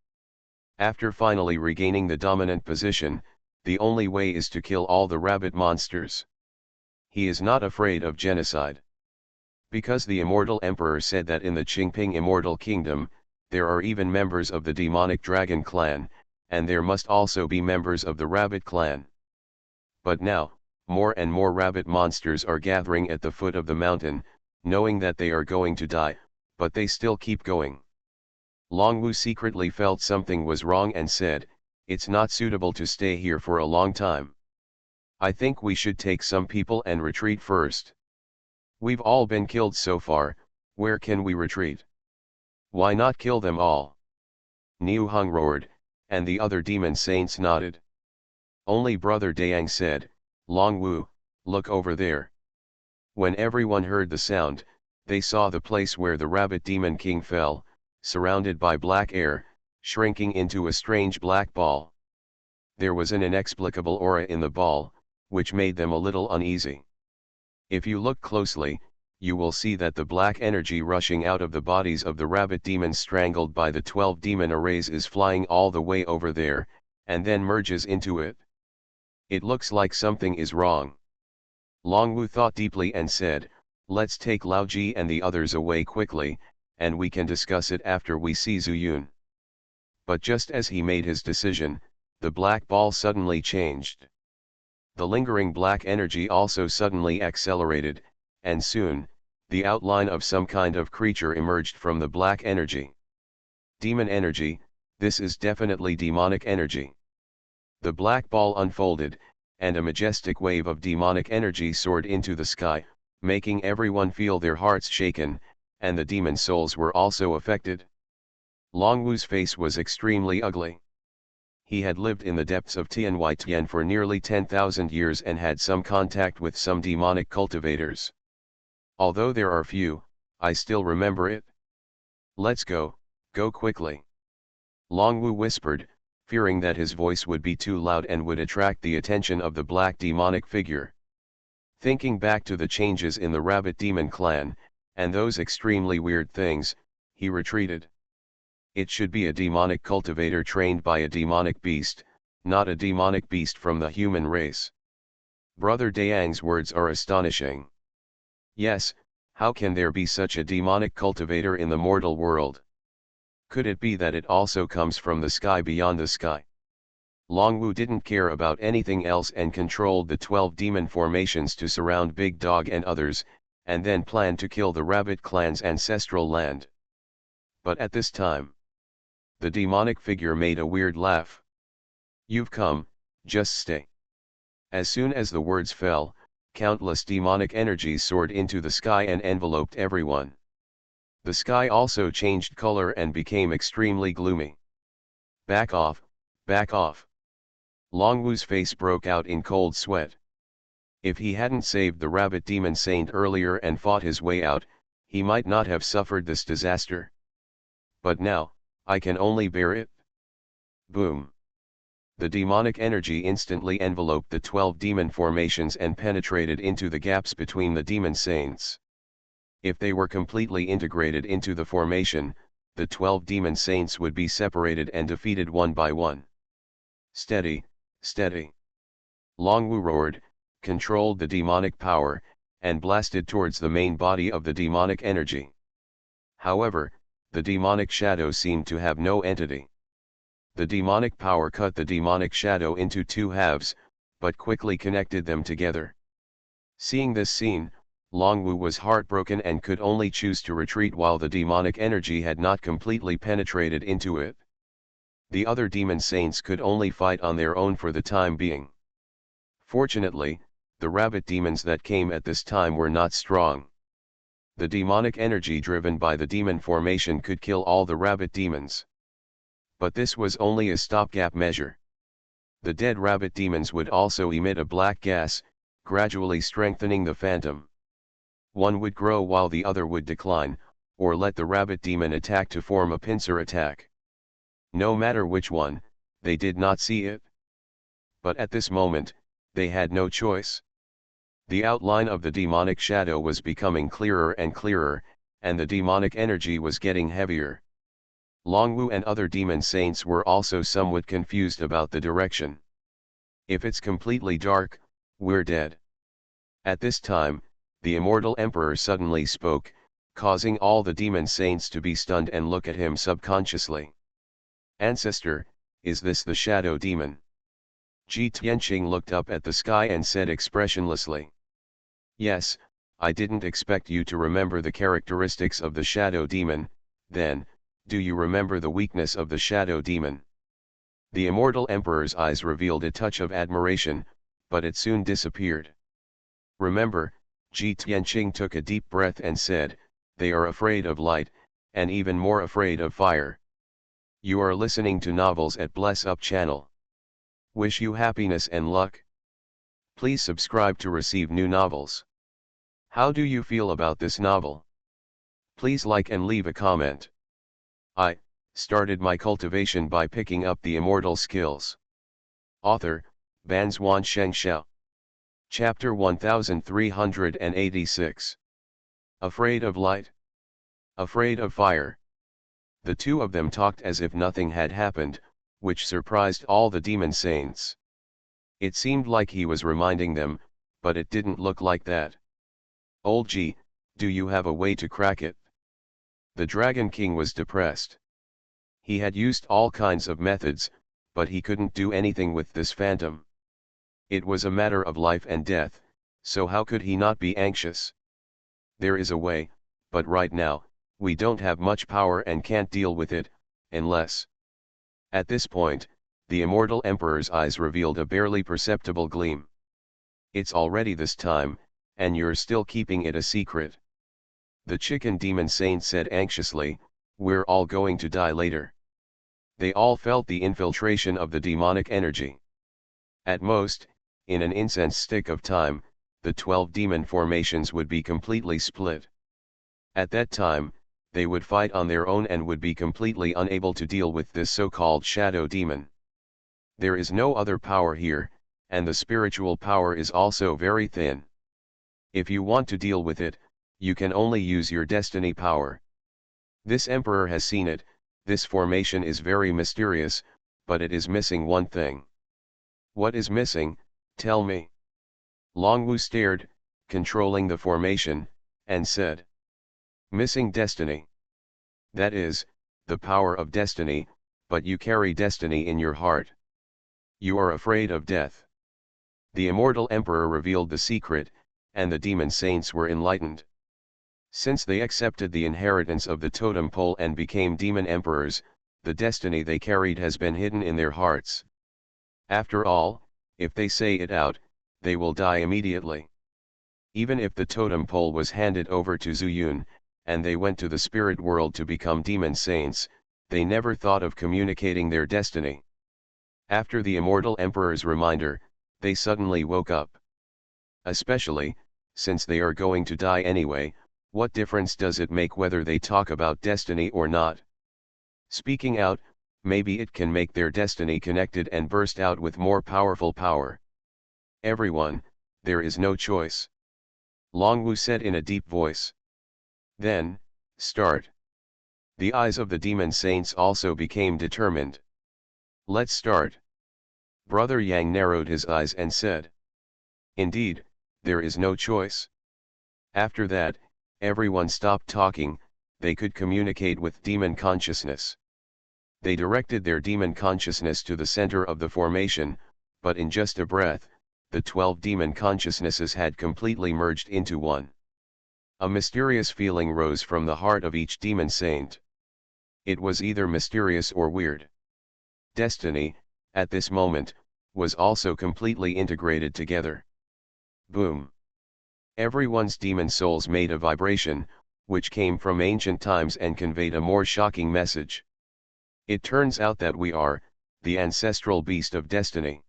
[SPEAKER 1] After finally regaining the dominant position, the only way is to kill all the rabbit monsters. He is not afraid of genocide. Because the immortal emperor said that in the Qingping immortal kingdom, there are even members of the demonic dragon clan, and there must also be members of the rabbit clan. But now, more and more rabbit monsters are gathering at the foot of the mountain, knowing that they are going to die, but they still keep going. Longwu secretly felt something was wrong and said, "It's not suitable to stay here for a long time. I think we should take some people and retreat first. We've all been killed so far, where can we retreat? Why not kill them all?" Niu Hung roared, and the other demon saints nodded. Only Brother Dayang said, "Longwu, look over there." When everyone heard the sound, they saw the place where the rabbit demon king fell, surrounded by black air, shrinking into a strange black ball. There was an inexplicable aura in the ball, which made them a little uneasy. If you look closely, you will see that the black energy rushing out of the bodies of the rabbit demons strangled by the 12 demon arrays is flying all the way over there, and then merges into it. It looks like something is wrong. Longwu thought deeply and said, "Let's take Lao Ji and the others away quickly, and we can discuss it after we see Zhu Yun." But just as he made his decision, the black ball suddenly changed. The lingering black energy also suddenly accelerated, and soon, The outline of some kind of creature emerged from the black energy. Demon energy, this is definitely demonic energy. The black ball unfolded, and a majestic wave of demonic energy soared into the sky, making everyone feel their hearts shaken, and the demon souls were also affected. Longwu's face was extremely ugly. He had lived in the depths of Tianhuitian for nearly 10,000 years and had some contact with some demonic cultivators. Although there are few, I still remember it. Let's go quickly. Longwu whispered, fearing that his voice would be too loud and would attract the attention of the black demonic figure. Thinking back to the changes in the rabbit demon clan, and those extremely weird things, he retreated. It should be a demonic cultivator trained by a demonic beast, not a demonic beast from the human race. Brother Dayang's words are astonishing. Yes, how can there be such a demonic cultivator in the mortal world? Could it be that it also comes from the sky beyond the sky? Longwu didn't care about anything else and controlled the 12 demon formations to surround Big Dog and others, and then planned to kill the rabbit clan's ancestral land. But at this time, the demonic figure made a weird laugh. You've come, just stay. As soon as the words fell, countless demonic energies soared into the sky and enveloped everyone. The sky also changed color and became extremely gloomy. Back off, back off. Longwu's face broke out in cold sweat. If he hadn't saved the rabbit demon saint earlier and fought his way out, he might not have suffered this disaster. But now, I can only bear it. Boom. The demonic energy instantly enveloped the 12 demon formations and penetrated into the gaps between the demon saints. If they were completely integrated into the formation, the 12 demon saints would be separated and defeated one by one. Steady, steady. Longwu roared, controlled the demonic power, and blasted towards the main body of the demonic energy. However, the demonic shadow seemed to have no entity. The demonic power cut the demonic shadow into two halves, but quickly connected them together. Seeing this scene, Longwu was heartbroken and could only choose to retreat while the demonic energy had not completely penetrated into it. The other demon saints could only fight on their own for the time being. Fortunately, the rabbit demons that came at this time were not strong. The demonic energy driven by the demon formation could kill all the rabbit demons. But this was only a stopgap measure. The dead rabbit demons would also emit a black gas, gradually strengthening the phantom. One would grow while the other would decline, or let the rabbit demon attack to form a pincer attack. No matter which one, they did not see it. But at this moment, they had no choice. The outline of the demonic shadow was becoming clearer and clearer, and the demonic energy was getting heavier. Longwu and other demon saints were also somewhat confused about the direction. If it's completely dark, we're dead. At this time, the immortal emperor suddenly spoke, causing all the demon saints to be stunned and look at him subconsciously. Ancestor, is this the shadow demon? Ji Tianqing looked up at the sky and said expressionlessly. Yes, I didn't expect you to remember the characteristics of the shadow demon. Then, do you remember the weakness of the shadow demon? The immortal emperor's eyes revealed a touch of admiration, but it soon disappeared. Remember, Ji Tianqing took a deep breath and said, they are afraid of light, and even more afraid of fire. You are listening to Novels at Bless Up channel. Wish you happiness and luck. Please subscribe to receive new novels. How do you feel about this novel? Please like and leave a comment. I started my cultivation by picking up the immortal skills. Author, Banzwan Xianxia. Chapter 1386. Afraid of light. Afraid of fire. The two of them talked as if nothing had happened, which surprised all the demon saints. It seemed like he was reminding them, but it didn't look like that. Old G, do you have a way to crack it? The Dragon King was depressed. He had used all kinds of methods, but he couldn't do anything with this phantom. It was a matter of life and death, so how could he not be anxious? There is a way, but right now, we don't have much power and can't deal with it, unless. At this point, the immortal emperor's eyes revealed a barely perceptible gleam. It's already this time, and you're still keeping it a secret. The chicken demon saint said anxiously, we're all going to die later. They all felt the infiltration of the demonic energy. At most, in an incense stick of time, the 12 demon formations would be completely split. At that time, they would fight on their own and would be completely unable to deal with this so-called shadow demon. There is no other power here, and the spiritual power is also very thin. If you want to deal with it, you can only use your destiny power. This emperor has seen it. This formation is very mysterious, but it is missing one thing. What is missing, tell me? Longwu stared, controlling the formation, and said. Missing destiny. That is, the power of destiny, but you carry destiny in your heart. You are afraid of death. The immortal emperor revealed the secret, and the demon saints were enlightened. Since they accepted the inheritance of the totem pole and became demon emperors, the destiny they carried has been hidden in their hearts. After all, if they say it out, they will die immediately. Even if the totem pole was handed over to Zuyun, and they went to the spirit world to become demon saints, they never thought of communicating their destiny. After the immortal emperor's reminder, they suddenly woke up. Especially, since they are going to die anyway, what difference does it make whether they talk about destiny or not? Speaking out, maybe it can make their destiny connected and burst out with more powerful power. Everyone, there is no choice. Longwu said in a deep voice. Then, start. The eyes of the demon saints also became determined. Let's start. Brother Yang narrowed his eyes and said. Indeed, there is no choice. After that, everyone stopped talking. They could communicate with demon consciousness. They directed their demon consciousness to the center of the formation, but in just a breath, the 12 demon consciousnesses had completely merged into one. A mysterious feeling rose from the heart of each demon saint. It was either mysterious or weird. Destiny, at this moment, was also completely integrated together. Boom! Everyone's demon souls made a vibration, which came from ancient times and conveyed a more shocking message. It turns out that we are, the ancestral beast of destiny.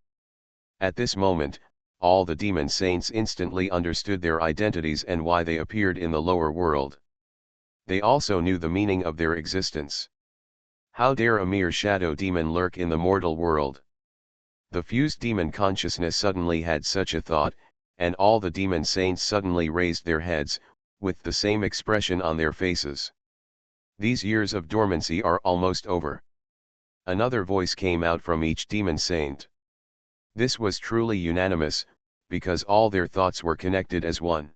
[SPEAKER 1] At this moment, all the demon saints instantly understood their identities and why they appeared in the lower world. They also knew the meaning of their existence. How dare a mere shadow demon lurk in the mortal world? The fused demon consciousness suddenly had such a thought, and all the demon saints suddenly raised their heads, with the same expression on their faces. These years of dormancy are almost over. Another voice came out from each demon saint. This was truly unanimous, because all their thoughts were connected as one.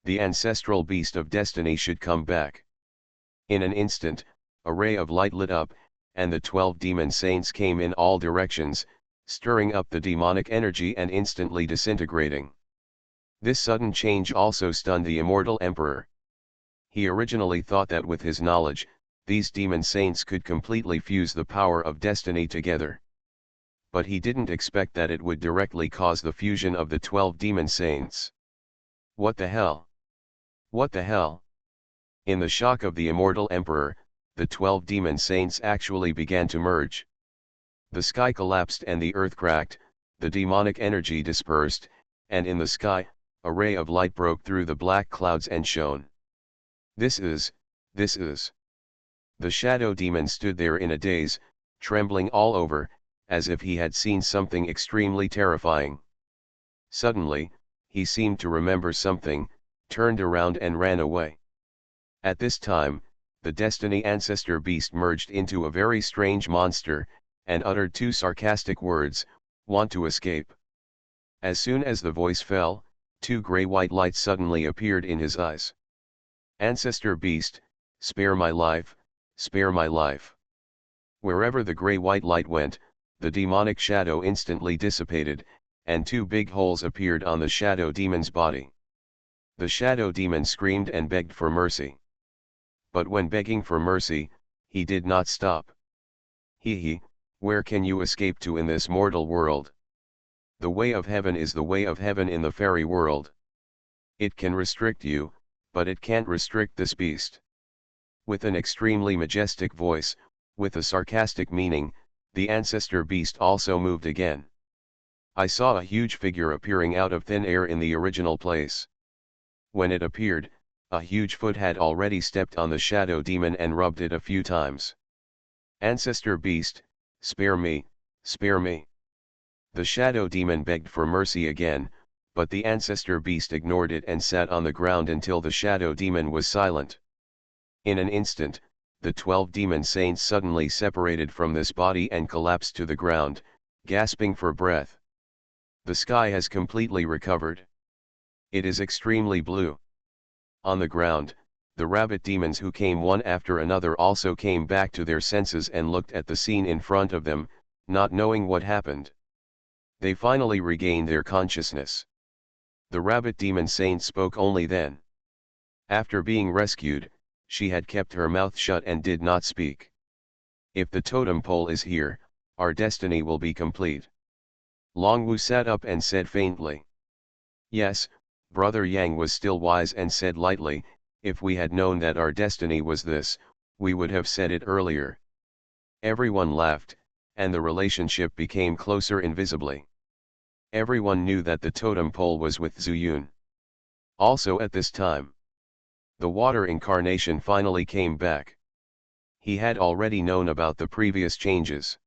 [SPEAKER 1] The ancestral beast of destiny should come back. In an instant, a ray of light lit up, and the 12 demon saints came in all directions, stirring up the demonic energy and instantly disintegrating. This sudden change also stunned the immortal emperor. He originally thought that with his knowledge, these demon saints could completely fuse the power of destiny together. But he didn't expect that it would directly cause the fusion of the 12 demon saints. What the hell? What the hell? In the shock of the immortal emperor, the 12 demon saints actually began to merge. The sky collapsed and the earth cracked, the demonic energy dispersed, and in the sky, a ray of light broke through the black clouds and shone. This is. The shadow demon stood there in a daze, trembling all over, as if he had seen something extremely terrifying. Suddenly, he seemed to remember something, turned around and ran away. At this time, the Destiny Ancestor Beast merged into a very strange monster, and uttered 2 sarcastic words, "Want to escape?" As soon as the voice fell, 2 gray-white lights suddenly appeared in his eyes. Ancestor Beast, spare my life, spare my life. Wherever the gray-white light went, the demonic shadow instantly dissipated, and 2 big holes appeared on the shadow demon's body. The shadow demon screamed and begged for mercy. But when begging for mercy, he did not stop. He, where can you escape to in this mortal world? The way of heaven is the way of heaven in the fairy world. It can restrict you, but it can't restrict this beast. With an extremely majestic voice, with a sarcastic meaning, the ancestor beast also moved again. I saw a huge figure appearing out of thin air in the original place. When it appeared, a huge foot had already stepped on the shadow demon and rubbed it a few times. Ancestor beast, spare me, spare me. The shadow demon begged for mercy again, but the ancestor beast ignored it and sat on the ground until the shadow demon was silent. In an instant, the 12 demon saints suddenly separated from this body and collapsed to the ground, gasping for breath. The sky has completely recovered. It is extremely blue. On the ground, the rabbit demons who came one after another also came back to their senses and looked at the scene in front of them, not knowing what happened. They finally regained their consciousness. The rabbit demon saint spoke only then. After being rescued, she had kept her mouth shut and did not speak. If the totem pole is here, our destiny will be complete. Longwu sat up and said faintly. Yes, Brother Yang was still wise and said lightly, if we had known that our destiny was this, we would have said it earlier. Everyone laughed, and the relationship became closer invisibly. Everyone knew that the totem pole was with Zuyun. Also at this time, the water incarnation finally came back. He had already known about the previous changes.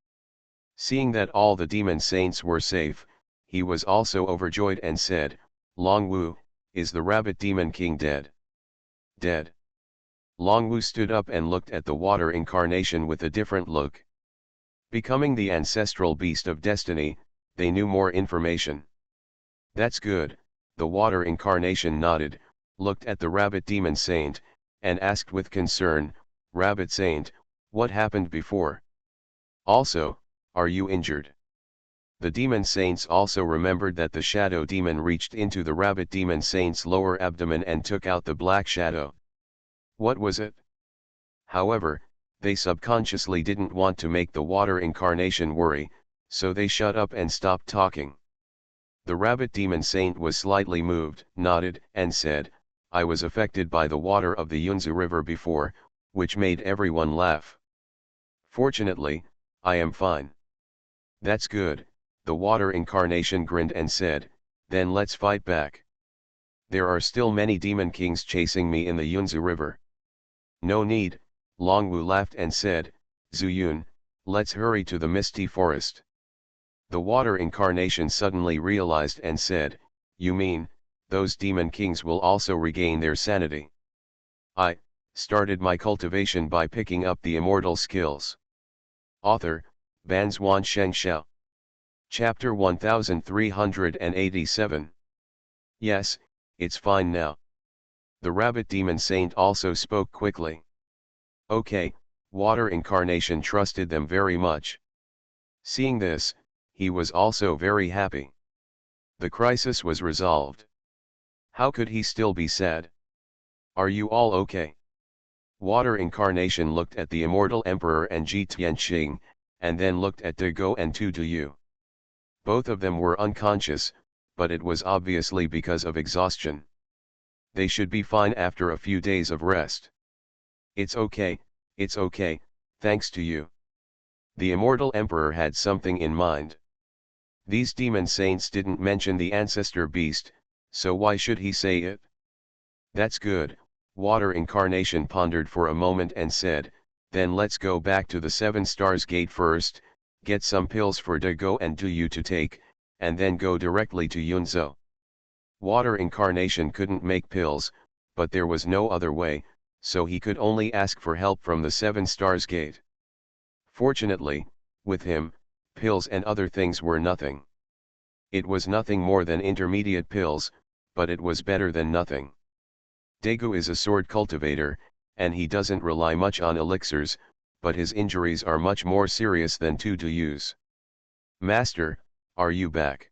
[SPEAKER 1] Seeing that all the demon saints were safe, he was also overjoyed and said, Longwu, is the rabbit demon king dead? Dead. Longwu stood up and looked at the water incarnation with a different look. Becoming the ancestral beast of destiny, they knew more information. That's good, the water incarnation nodded, looked at the rabbit demon saint, and asked with concern, Rabbit saint, what happened before? Also, are you injured? The demon saints also remembered that the shadow demon reached into the rabbit demon saint's lower abdomen and took out the black shadow. What was it? However, they subconsciously didn't want to make the water incarnation worry, so they shut up and stopped talking. The rabbit demon saint was slightly moved, nodded, and said, I was affected by the water of the Yunzu River before, which made everyone laugh. Fortunately, I am fine. That's good, the water incarnation grinned and said, then let's fight back. There are still many demon kings chasing me in the Yunzu River. No need, Longwu laughed and said, Zuyun, let's hurry to the misty forest. The water incarnation suddenly realized and said, you mean, those demon kings will also regain their sanity. I started my cultivation by picking up the immortal skills. Author, Banzuan Xianxia. Chapter 1387. Yes, it's fine now. The rabbit demon saint also spoke quickly. Okay, water incarnation trusted them very much. Seeing this, he was also very happy. The crisis was resolved. How could he still be sad? Are you all okay? Water incarnation looked at the immortal emperor and Ji Tianqing, and then looked at De Go and Tu Duyu. Both of them were unconscious, but it was obviously because of exhaustion. They should be fine after a few days of rest. It's okay, thanks to you. The immortal emperor had something in mind. These demon saints didn't mention the ancestor beast, so why should he say it? That's good, water incarnation pondered for a moment and said, then let's go back to the 7 stars gate first, get some pills for De Go and Du Yu to take, and then go directly to Yunzhou. Water incarnation couldn't make pills, but there was no other way, so he could only ask for help from the 7 stars gate. Fortunately, with him, pills and other things were nothing. It was nothing more than intermediate pills, but it was better than nothing. Daegu is a sword cultivator, and he doesn't rely much on elixirs, but his injuries are much more serious than Tu Duyu's. Master, are you back?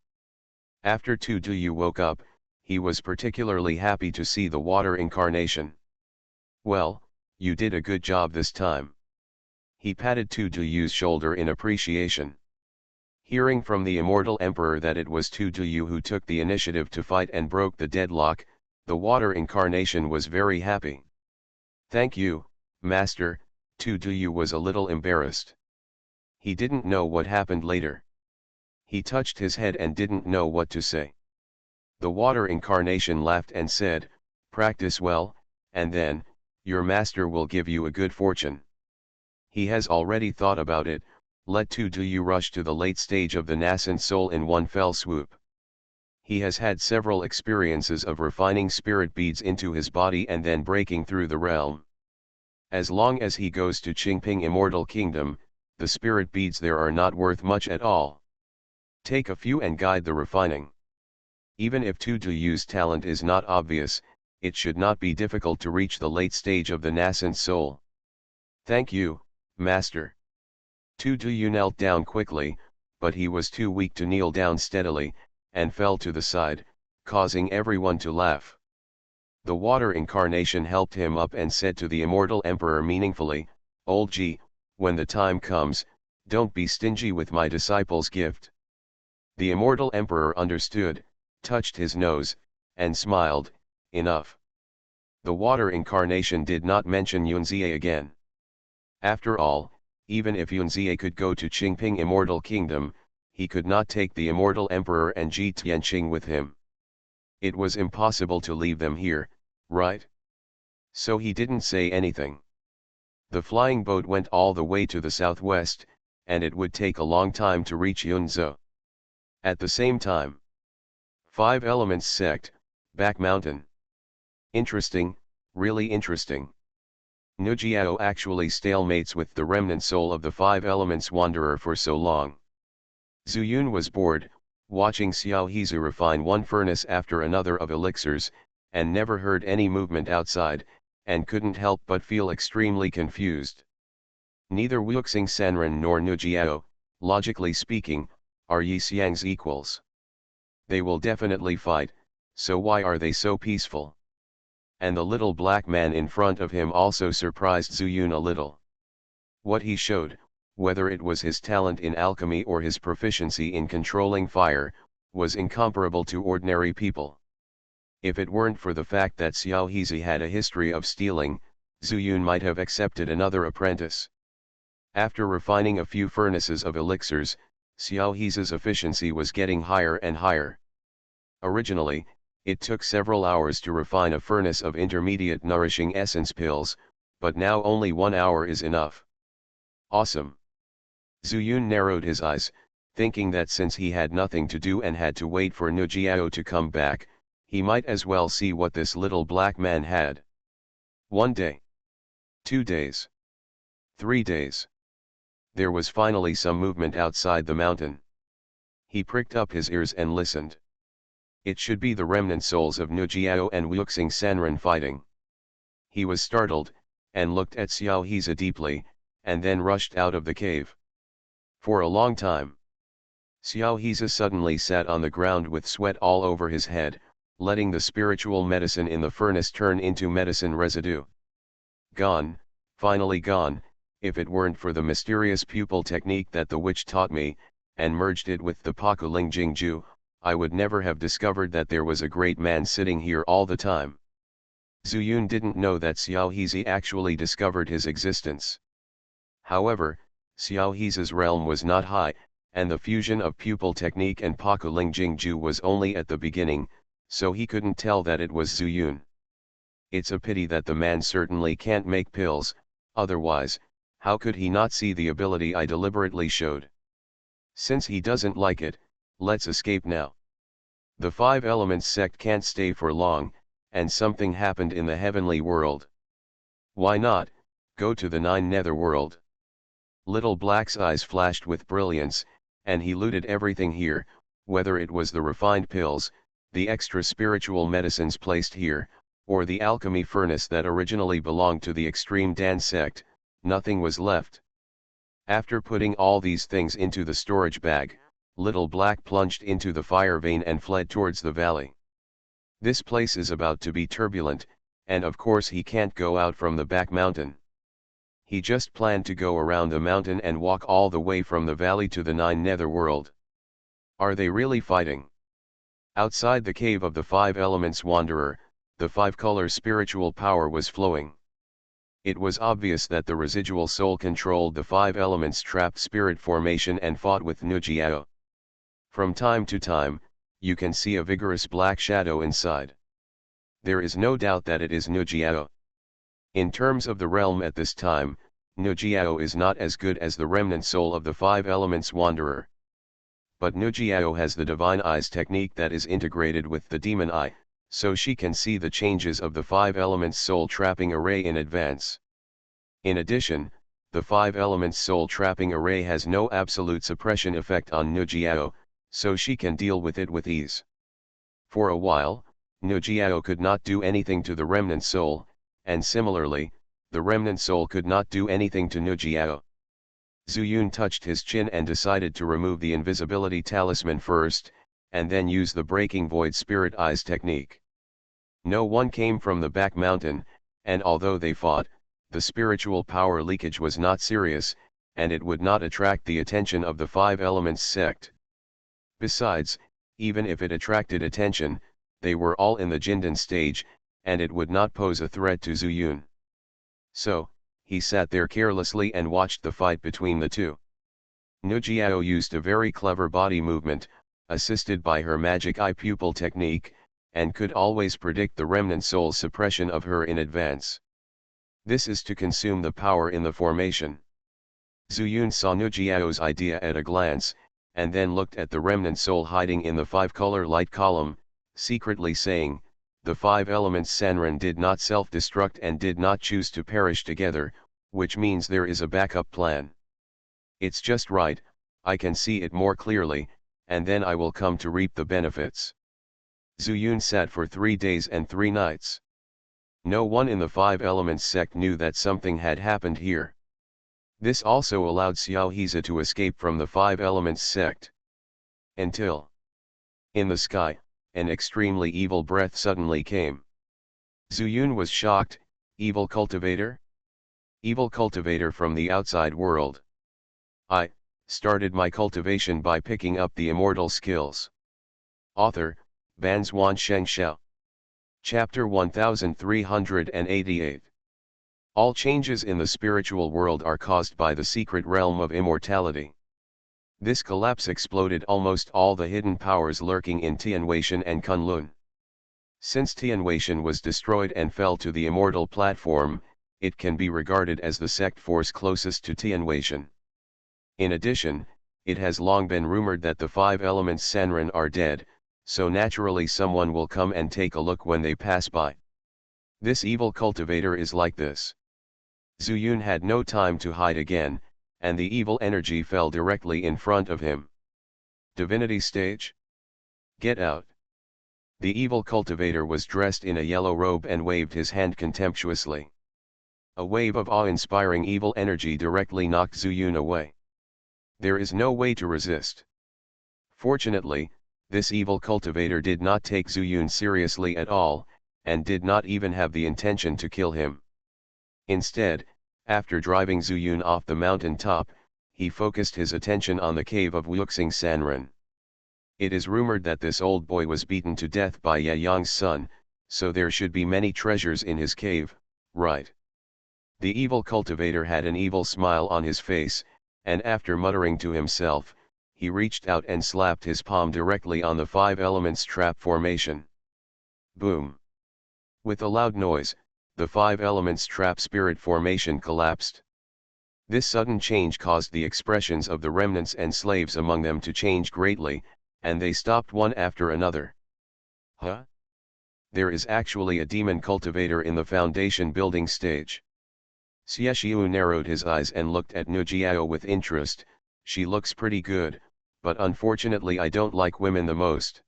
[SPEAKER 1] After Tu Duyu woke up, he was particularly happy to see the water incarnation. "Well, you did a good job this time." He patted Tu Juyu's shoulder in appreciation. Hearing from the immortal emperor that it was Tu Juyu who took the initiative to fight and broke the deadlock, the water incarnation was very happy. "Thank you, Master." Tu Juyu was a little embarrassed. He didn't know what happened later. He touched his head and didn't know what to say. The water incarnation laughed and said, "Practice well, and then, your master will give you a good fortune." He has already thought about it. Let Tu Juyu rush to the late stage of the nascent soul in one fell swoop. He has had several experiences of refining spirit beads into his body and then breaking through the realm. As long as he goes to Qingping Immortal Kingdom, the spirit beads there are not worth much at all. Take a few and guide the refining. Even if Tu Juyu's talent is not obvious, it should not be difficult to reach the late stage of the nascent soul. "Thank you, Master." Tu Juyu knelt down quickly, but he was too weak to kneel down steadily, and fell to the side, causing everyone to laugh. The water incarnation helped him up and said to the immortal emperor meaningfully, "Old Ji, when the time comes, don't be stingy with my disciple's gift." The immortal emperor understood, touched his nose, and smiled. Enough. The water incarnation did not mention Xianxia again. After all, even if Xianxia could go to Qingping Immortal Kingdom, he could not take the immortal emperor and Ji Tianqing with him. It was impossible to leave them here, right? So he didn't say anything. The flying boat went all the way to the southwest, and it would take a long time to reach Yunzhou. At the same time, 5 Elements Sect, Back Mountain. Interesting, really interesting. Nujiao actually stalemates with the remnant soul of the 5 Elements Wanderer for so long. Zuyun was bored, watching Xiao Hizu refine one furnace after another of elixirs, and never heard any movement outside, and couldn't help but feel extremely confused. Neither Wuxing Sanren nor Nujiao, logically speaking, are Yi Xiang's equals. They will definitely fight, so why are they so peaceful? And the little black man in front of him also surprised Zuyun a little. What he showed, whether it was his talent in alchemy or his proficiency in controlling fire, was incomparable to ordinary people. If it weren't for the fact that Xiao Hizi had a history of stealing, Zuyun might have accepted another apprentice. After refining a few furnaces of elixirs, Xiao Hizi's efficiency was getting higher and higher. Originally, it took several hours to refine a furnace of intermediate nourishing essence pills, but now only 1 hour is enough. Awesome. Zuyun narrowed his eyes, thinking that since he had nothing to do and had to wait for Nujiao to come back, he might as well see what this little black man had. 1 day. 2 days. 3 days. There was finally some movement outside the mountain. He pricked up his ears and listened. It should be the remnant souls of Nujiao and Wuxing Sanren fighting. He was startled, and looked at Xiao Hizi deeply, and then rushed out of the cave. For a long time, Xiao Hizi suddenly sat on the ground with sweat all over his head, letting the spiritual medicine in the furnace turn into medicine residue. Gone, finally gone. If it weren't for the mysterious pupil technique that the witch taught me, and merged it with the Pakuling Jingju, I would never have discovered that there was a great man sitting here all the time. Zuyun didn't know that Xiao Hizi actually discovered his existence. However, Xiao Hizi's realm was not high, and the fusion of pupil technique and Pakuling Jingju was only at the beginning, so he couldn't tell that it was Zuyun. It's a pity that the man certainly can't make pills, otherwise, how could he not see the ability I deliberately showed? Since he doesn't like it, let's escape now. The 5 Elements sect can't stay for long, and something happened in the heavenly world. Why not, go to the 9 netherworld? Little Black's eyes flashed with brilliance, and he looted everything here, whether it was the refined pills, the extra spiritual medicines placed here, or the alchemy furnace that originally belonged to the Extreme Dan sect. Nothing was left. After putting all these things into the storage bag, Little Black plunged into the fire vein and fled towards the valley. This place is about to be turbulent, and of course he can't go out from the back mountain. He just planned to go around the mountain and walk all the way from the valley to the 9 netherworld. Are they really fighting? Outside the cave of the 5 elements wanderer, the 5-color spiritual power was flowing. It was obvious that the residual soul controlled the 5 elements trapped spirit formation and fought with Nujiao. From time to time, you can see a vigorous black shadow inside. There is no doubt that it is Nujiao. In terms of the realm at this time, Nujiao is not as good as the remnant soul of the 5 elements wanderer. But Nujiao has the divine eyes technique that is integrated with the demon eye, so she can see the changes of the 5 elements soul trapping array in advance. In addition, the 5 elements soul trapping array has no absolute suppression effect on Nujiao, so she can deal with it with ease. For a while, Nujiao could not do anything to the remnant soul, and similarly, the remnant soul could not do anything to Nujiao. Zuyun touched his chin and decided to remove the invisibility talisman first, and then use the breaking void spirit eyes technique. No one came from the back mountain, and although they fought, the spiritual power leakage was not serious, and it would not attract the attention of the 5 elements sect. Besides, even if it attracted attention, they were all in the Jindan stage, and it would not pose a threat to Zuyun. So, he sat there carelessly and watched the fight between the two. Nujiao used a very clever body movement, assisted by her magic eye pupil technique, and could always predict the remnant soul's suppression of her in advance. This is to consume the power in the formation. Zuyun saw Nujiao's idea at a glance, and then looked at the remnant soul hiding in the 5-color light column, secretly saying, the 5 elements Sanren did not self-destruct and did not choose to perish together, which means there is a backup plan. It's just right, I can see it more clearly, and then I will come to reap the benefits. Zuyun sat for 3 days and 3 nights. No one in the 5 elements sect knew that something had happened here. This also allowed Xiaoxiza to escape from the 5 elements sect. Until, in the sky, an extremely evil breath suddenly came. Zuyun was shocked. Evil cultivator? Evil cultivator from the outside world. I started my cultivation by picking up the immortal skills. Author, Banzuan Xianxia. Chapter 1388. All changes in the spiritual world are caused by the secret realm of immortality. This collapse exploded almost all the hidden powers lurking in Tianweishan and Kunlun. Since Tianweishan was destroyed and fell to the immortal platform, it can be regarded as the sect force closest to Tianweishan. In addition, it has long been rumored that the 5 elements Sanren are dead, so naturally someone will come and take a look when they pass by. This evil cultivator is like this. Zuyun had no time to hide again, and the evil energy fell directly in front of him. Divinity stage? Get out. The evil cultivator was dressed in a yellow robe and waved his hand contemptuously. A wave of awe-inspiring evil energy directly knocked Zuyun away. There is no way to resist. Fortunately, this evil cultivator did not take Zuyun seriously at all, and did not even have the intention to kill him. Instead, after driving Zuyun off the mountain top, he focused his attention on the cave of Wuxing Sanren. It is rumored that this old boy was beaten to death by Yayang's son, so there should be many treasures in his cave, right? The evil cultivator had an evil smile on his face, and after muttering to himself, he reached out and slapped his palm directly on the 5 elements trap formation. Boom! With a loud noise, the 5 elements trap spirit formation collapsed. This sudden change caused the expressions of the remnants and slaves among them to change greatly, and they stopped one after another. Huh? There is actually a demon cultivator in the foundation building stage. Xiaoxiu narrowed his eyes and looked at Nujiao with interest. She looks pretty good, but unfortunately I don't like women the most.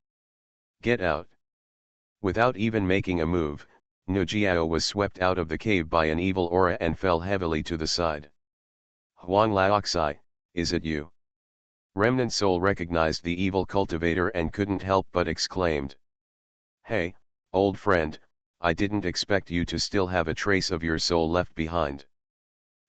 [SPEAKER 1] Get out. Without even making a move, Nujiao was swept out of the cave by an evil aura and fell heavily to the side. Huang Laoxi, is it you? Remnant Soul recognized the evil cultivator and couldn't help but exclaimed. Hey, Old friend, I didn't expect you to still have a trace of your soul left behind.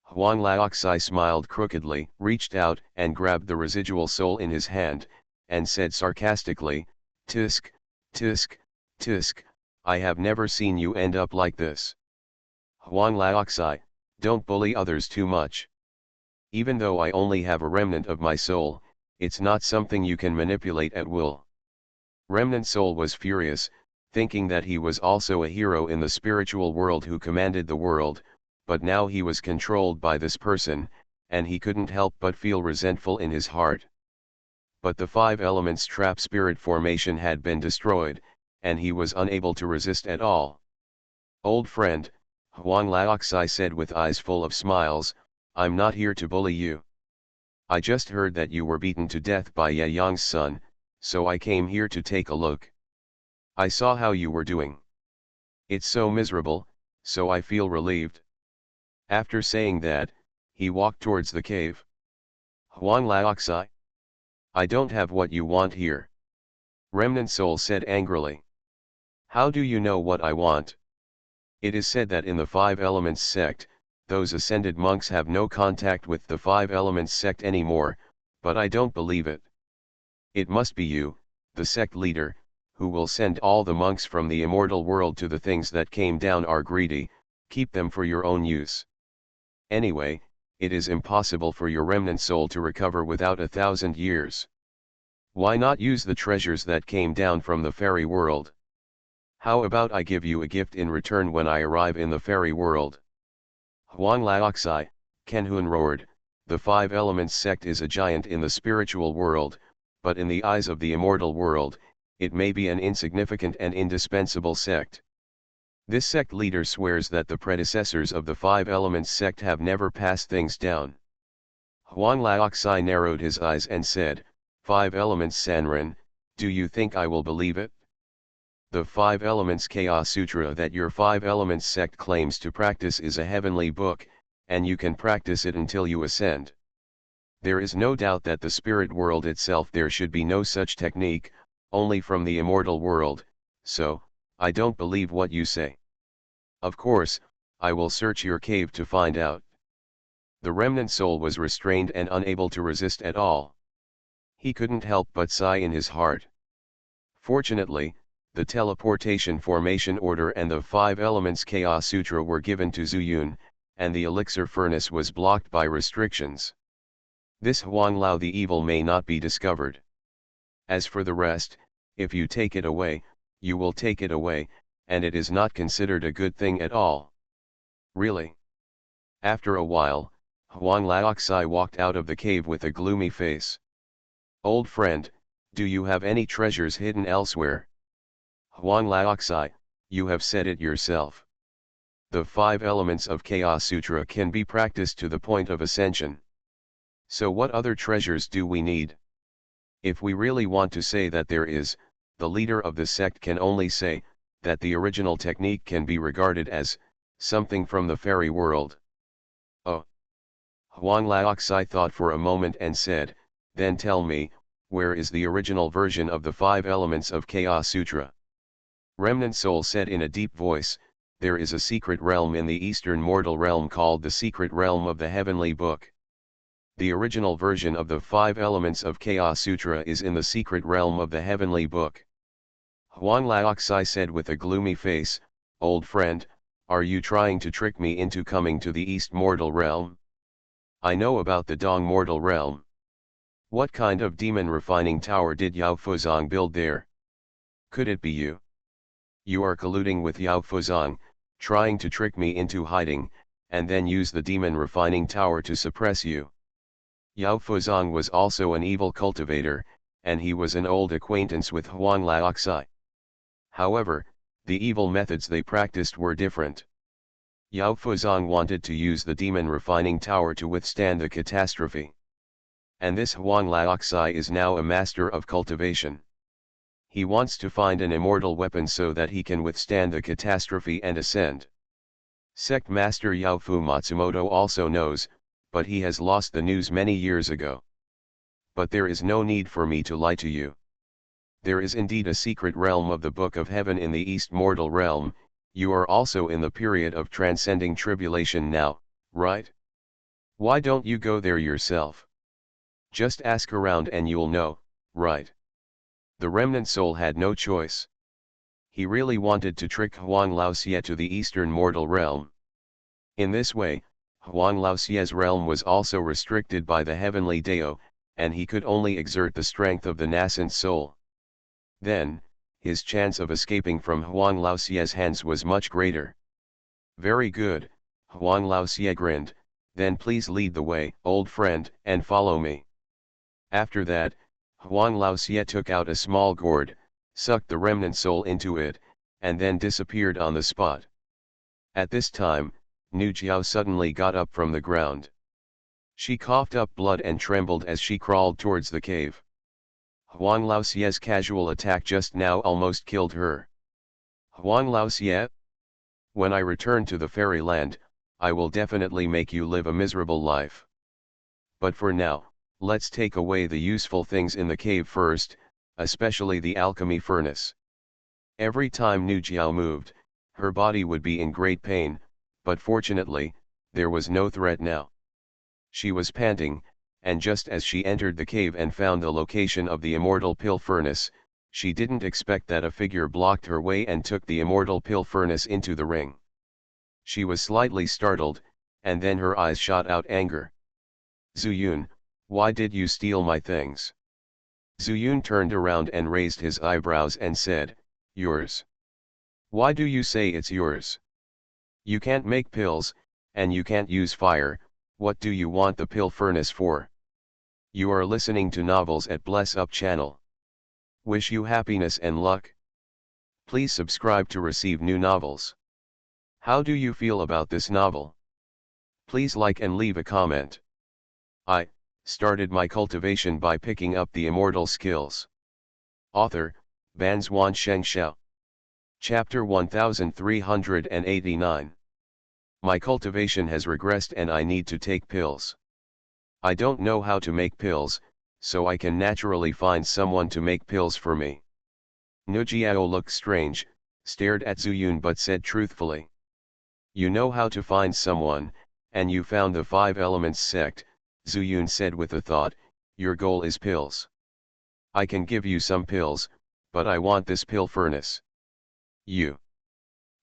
[SPEAKER 1] Huang Laoxi smiled crookedly, reached out and grabbed the residual soul in his hand, and said sarcastically, "Tisk, tisk, tisk, I have never seen you end up like this. Huang Laoxi, don't bully others too much. Even though I only have a remnant of my soul, it's not something you can manipulate at will." Remnant Soul was furious, thinking that he was also a hero in the spiritual world who commanded the world, but now he was controlled by this person, and he couldn't help but feel resentful in his heart. But the five elements trap spirit formation had been destroyed, and he was unable to resist at all. "Old friend," Huang Laoxi said with eyes full of smiles, "I'm not here to bully you. I just heard that you were beaten to death by Ye Yang's son, so I came here to take a look. I saw how you were doing. It's so miserable, so I feel relieved." After saying that, he walked towards the cave. "Huang Laoxi, I don't have what you want here," Remnant Soul said angrily. "How do you know what I want? It is said that in the Five Elements sect, those ascended monks have no contact with the Five Elements sect anymore, but I don't believe it. It must be you, the sect leader, who will send all the monks from the immortal world to the things that came down are greedy, keep them for your own use. Anyway, it is impossible for your remnant soul to recover without 1,000 years. Why not use the treasures that came down from the fairy world? How about I give you a gift in return when I arrive in the fairy world?" Huang Laoxi, Kenhun roared, "The Five Elements sect is a giant in the spiritual world, but in the eyes of the immortal world, it may be an insignificant and indispensable sect. This sect leader swears that the predecessors of the Five Elements sect have never passed things down." Huang Laoxi narrowed his eyes and said, "Five Elements Sanren, do you think I will believe it? The Five Elements Chaos Sutra that your Five Elements sect claims to practice is a heavenly book, and you can practice it until you ascend. There is no doubt that the spirit world itself there should be no such technique, only from the immortal world, so, I don't believe what you say. Of course, I will search your cave to find out." The remnant soul was restrained and unable to resist at all. He couldn't help but sigh in his heart. Fortunately, the teleportation formation order and the Five Elements Chaos Sutra were given to Zuyun, and the elixir furnace was blocked by restrictions. This Huang Lao the evil may not be discovered. As for the rest, if you take it away, you will take it away, and it is not considered a good thing at all. Really? After a while, Huang Laoxi walked out of the cave with a gloomy face. "Old friend, do you have any treasures hidden elsewhere?" "Huang Laoxi, you have said it yourself. The Five Elements of Chaos Sutra can be practiced to the point of ascension. So what other treasures do we need? If we really want to say that there is, the leader of the sect can only say, that the original technique can be regarded as, something from the fairy world." "Oh." Huang Laoxi thought for a moment and said, "Then tell me, where is the original version of the Five Elements of Chaos Sutra?" Remnant Soul said in a deep voice, "There is a secret realm in the eastern mortal realm called the secret realm of the heavenly book. The original version of the Five Elements of Chaos Sutra is in the secret realm of the heavenly book." Huang Laoxi said with a gloomy face, "Old friend, are you trying to trick me into coming to the East Mortal Realm? I know about the Dong Mortal Realm. What kind of demon refining tower did Yao Fuzong build there? Could it be you? You are colluding with Yao Fuzong, trying to trick me into hiding, and then use the demon refining tower to suppress you." Yao Fuzong was also an evil cultivator, and he was an old acquaintance with Huang Laoxi. However, the evil methods they practiced were different. Yao Fuzong wanted to use the demon refining tower to withstand the catastrophe. And this Huang Laoxi is now a master of cultivation. He wants to find an immortal weapon so that he can withstand the catastrophe and ascend. Sect Master Yaofu Matsumoto also knows, but he has lost the news many years ago. But there is no need for me to lie to you. There is indeed a secret realm of the Book of Heaven in the East mortal realm. You are also in the period of transcending tribulation now, right? Why don't you go there yourself? Just ask around and you'll know, right? The remnant soul had no choice. He really wanted to trick Huang Laoxie to the Eastern mortal realm. In this way, Huang Laoxie's realm was also restricted by the heavenly Dao, and he could only exert the strength of the nascent soul. Then, his chance of escaping from Huang Laoxie's hands was much greater. Very good, Huang Laoxie grinned, then please lead the way, old friend, and follow me. After that, Huang Laoxie took out a small gourd, sucked the remnant soul into it, and then disappeared on the spot. At this time, Nu Jiao suddenly got up from the ground. She coughed up blood and trembled as she crawled towards the cave. Huang Laoxie's casual attack just now almost killed her. Huang Laoxie? When I return to the fairyland, I will definitely make you live a miserable life. But for now, let's take away the useful things in the cave first, especially the alchemy furnace. Every time Nu Jiao moved, her body would be in great pain, but fortunately, there was no threat now. She was panting, and just as she entered the cave and found the location of the immortal pill furnace, she didn't expect that a figure blocked her way and took the immortal pill furnace into the ring. She was slightly startled, and then her eyes shot out anger. Zuyun, why did you steal my things? Zuyun turned around and raised his eyebrows and said, yours. Why do you say it's yours? You can't make pills, and you can't use fire. What do you want the pill furnace for? You are listening to novels at Bless Up channel. Wish you happiness and luck. Please subscribe to receive new novels. How do you feel about this novel? Please like and leave a comment. I started my cultivation by picking up the immortal skills. Author, Banzuan Xianxia. Chapter 1389. My cultivation has regressed and I need to take pills. I don't know how to make pills, so I can naturally find someone to make pills for me. Nu Jiao looked strange, stared at Zuyun but said truthfully. You know how to find someone, and you found the 5 Elements sect, Zuyun said with a thought, your goal is pills. I can give you some pills, but I want this pill furnace.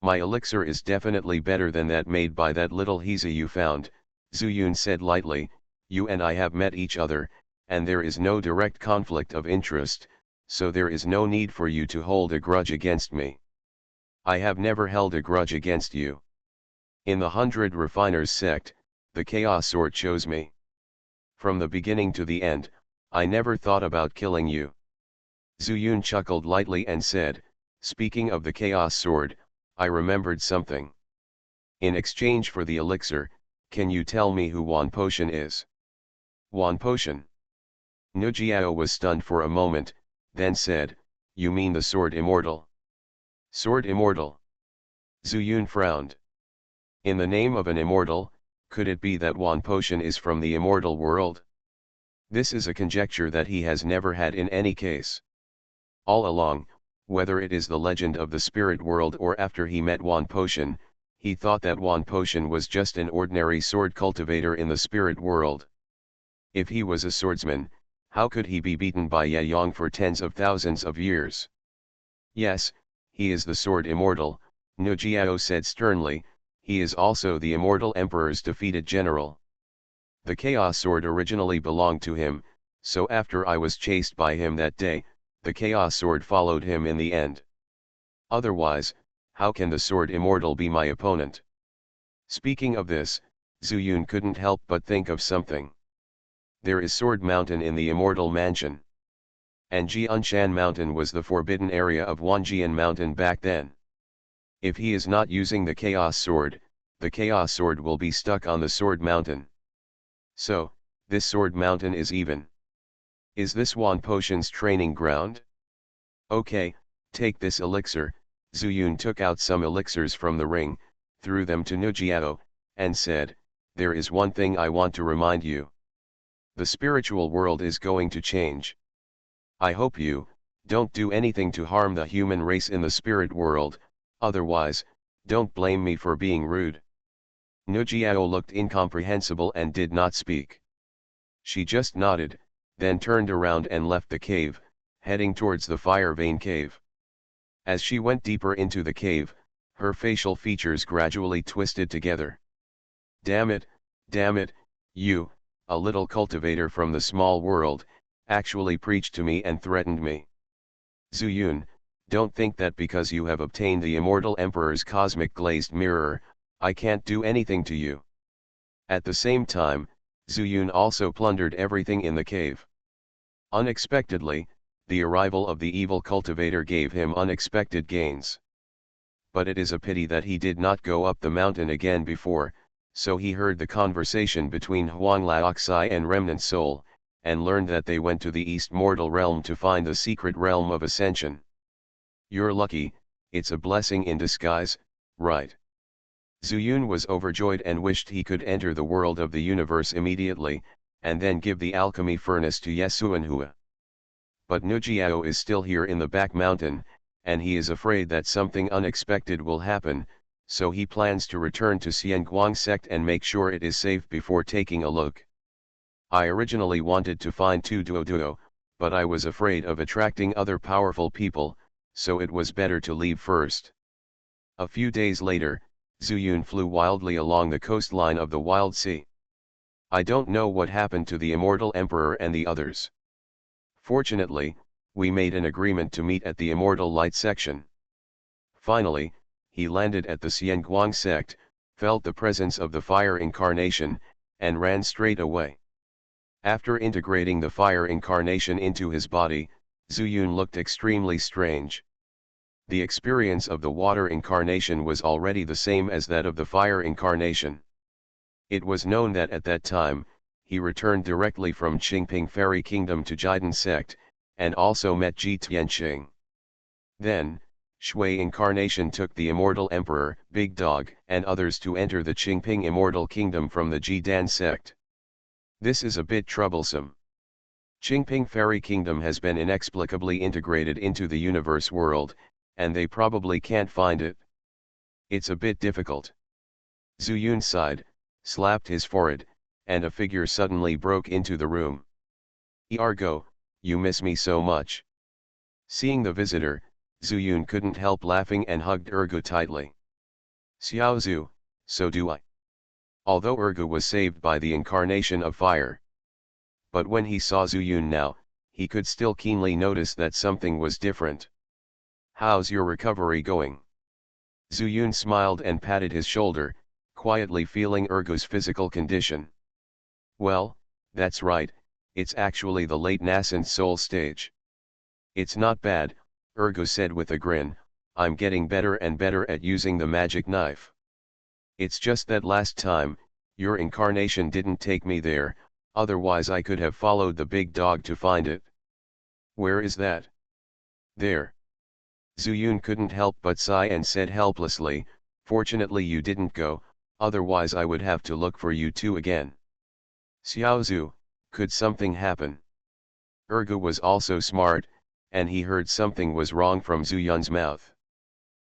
[SPEAKER 1] My elixir is definitely better than that made by that little Heza you found, Zuyun said lightly. You and I have met each other, and there is no direct conflict of interest, so there is no need for you to hold a grudge against me. I have never held a grudge against you. In the 100 Refiners sect, the Chaos Sword chose me. From the beginning to the end, I never thought about killing you. Zuyun chuckled lightly and said, speaking of the Chaos Sword, I remembered something. In exchange for the elixir, can you tell me who Wan Potion is? Wan Potion. Nu Jiao was stunned for a moment, then said, you mean the Sword Immortal? Sword Immortal. Zuyun frowned. In the name of an immortal, could it be that Wan Potion is from the immortal world? This is a conjecture that he has never had in any case. All along, whether it is the legend of the spirit world or after he met Wan Potion, he thought that Wan Potion was just an ordinary sword cultivator in the spirit world. If he was a swordsman, how could he be beaten by Ye Yang for tens of thousands of years? Yes, he is the sword immortal, Nu Jiao said sternly. He is also the immortal emperor's defeated general. The Chaos Sword originally belonged to him, so after I was chased by him that day, the Chaos Sword followed him in the end. Otherwise, how can the Sword Immortal be my opponent? Speaking of this, Zuyun couldn't help but think of something. There is Sword Mountain in the Immortal Mansion. And Jianshan Mountain was the forbidden area of Wanjian Mountain back then. If he is not using the Chaos Sword, the Chaos Sword will be stuck on the Sword Mountain. So, this Sword Mountain is even. Is this Wan Potion's training ground? Okay, take this elixir. Zuyun took out some elixirs from the ring, threw them to Nu Jiao, and said, there is one thing I want to remind you. The spiritual world is going to change. I hope you, Don't do anything to harm the human race in the spirit world, otherwise, don't blame me for being rude. Nujiao looked incomprehensible and did not speak. She just nodded, then turned around and left the cave, heading towards the fire vein cave. As she went deeper into the cave, her facial features gradually twisted together. Damn it, you, a little cultivator from the small world, actually preached to me and threatened me. Zuyun, don't think that because you have obtained the Immortal Emperor's cosmic glazed mirror, I can't do anything to you. At the same time, Zuyun also plundered everything in the cave. Unexpectedly, the arrival of the evil cultivator gave him unexpected gains. But it is a pity that he did not go up the mountain again before, so he heard the conversation between Huang Laoxi and Remnant Soul, and learned that they went to the East Mortal Realm to find the secret realm of Ascension. You're lucky, it's a blessing in disguise, right? Zuyun was overjoyed and wished he could enter the world of the universe immediately, and then give the alchemy furnace to Yesuanhua. But Nujiao is still here in the back mountain, and he is afraid that something unexpected will happen, so he plans to return to Xianguang sect and make sure it is safe before taking a look. I originally wanted to find Tu Duo, but I was afraid of attracting other powerful people, so it was better to leave first. A few days later, Zuyun flew wildly along the coastline of the Wild Sea. I don't know what happened to the Immortal Emperor and the others. Fortunately, we made an agreement to meet at the Immortal Light section. Finally, he landed at the Xianguang sect, felt the presence of the fire incarnation, and ran straight away. After integrating the fire incarnation into his body, Zuyun looked extremely strange. The experience of the water incarnation was already the same as that of the fire incarnation. It was known that at that time, he returned directly from Qingping Fairy Kingdom to Jidan sect, and also met Ji Tianqing. Then, Shui incarnation took the Immortal Emperor, Big Dog, and others to enter the Qingping Immortal Kingdom from the Jidan sect. This is a bit troublesome. Qingping Fairy Kingdom has been inexplicably integrated into the universe world, and they probably can't find it. It's a bit difficult. Zuyun sighed, slapped his forehead, and a figure suddenly broke into the room. Iargo, you miss me so much. Seeing the visitor, Zuyun couldn't help laughing and hugged Ergu tightly. Xiaozu, so do I. Although Ergu was saved by the incarnation of fire. But when he saw Zuyun now, he could still keenly notice that something was different. How's your recovery going? Zuyun smiled and patted his shoulder, quietly feeling Ergu's physical condition. Well, that's right, it's actually the late nascent soul stage. It's not bad, Ergu said with a grin, I'm getting better and better at using the magic knife. It's just that last time, your incarnation didn't take me there, otherwise I could have followed the big dog to find it. Where is that? There. Zuyun couldn't help but sigh and said helplessly, fortunately you didn't go, otherwise I would have to look for you too again. Xiaozu, could something happen? Ergu was also smart, and he heard something was wrong from Zuyun's mouth.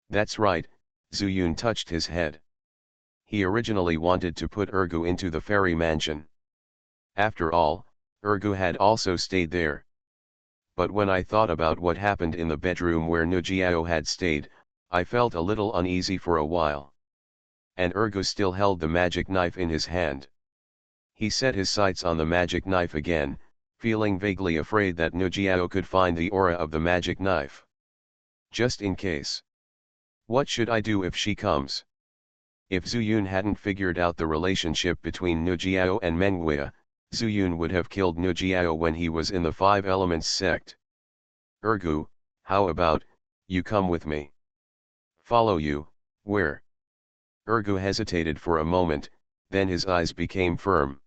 [SPEAKER 1] That's right, Zuyun touched his head. He originally wanted to put Ergu into the fairy mansion. After all, Ergu had also stayed there. But when I thought about what happened in the bedroom where Nujiao had stayed, I felt a little uneasy for a while. And Ergu still held the magic knife in his hand. He set his sights on the magic knife again, feeling vaguely afraid that Nujiao could find the aura of the magic knife. Just in case. What should I do if she comes? If Zuyun hadn't figured out the relationship between Nujiao and Menguia, Zuyun would have killed Nujiao when he was in the Five Elements sect. Ergu, how about, you come with me? Follow you, where? Ergu hesitated for a moment, then his eyes became firm.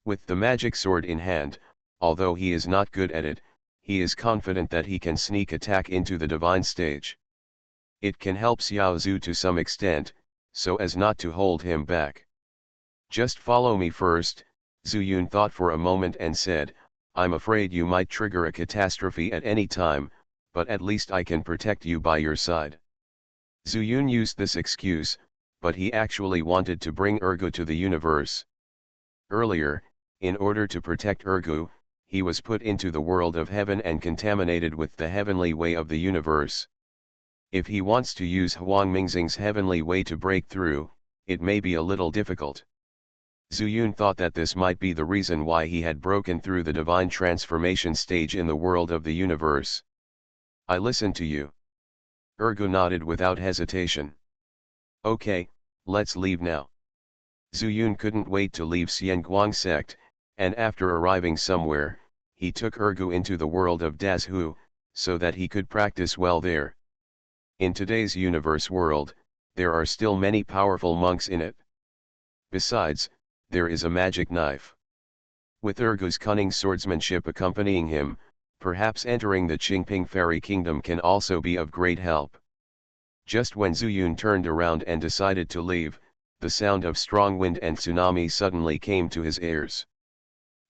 [SPEAKER 1] With the magic sword in hand, although he is not good at it, he is confident that he can sneak attack into the divine stage. It can help Xiaozu to some extent, so as not to hold him back. Just follow me first, Zuyun thought for a moment and said, I'm afraid you might trigger a catastrophe at any time, but at least I can protect you by your side. Zuyun used this excuse, but he actually wanted to bring Ergu to the universe. Earlier, in order to protect Ergu, he was put into the world of heaven and contaminated with the heavenly way of the universe. If he wants to use Huang Mingxing's heavenly way to break through, it may be a little difficult. Zuyun thought that this might be the reason why he had broken through the divine transformation stage in the world of the universe. I listen to you. Ergu nodded without hesitation. Okay, let's leave now. Zuyun couldn't wait to leave Xianguang sect, and after arriving somewhere, he took Ergu into the world of Dazhu, so that he could practice well there. In today's universe world, there are still many powerful monks in it. Besides, there is a magic knife. With Ergu's cunning swordsmanship accompanying him, perhaps entering the Qingping Fairy Kingdom can also be of great help. Just when Zuyun turned around and decided to leave, the sound of strong wind and tsunami suddenly came to his ears.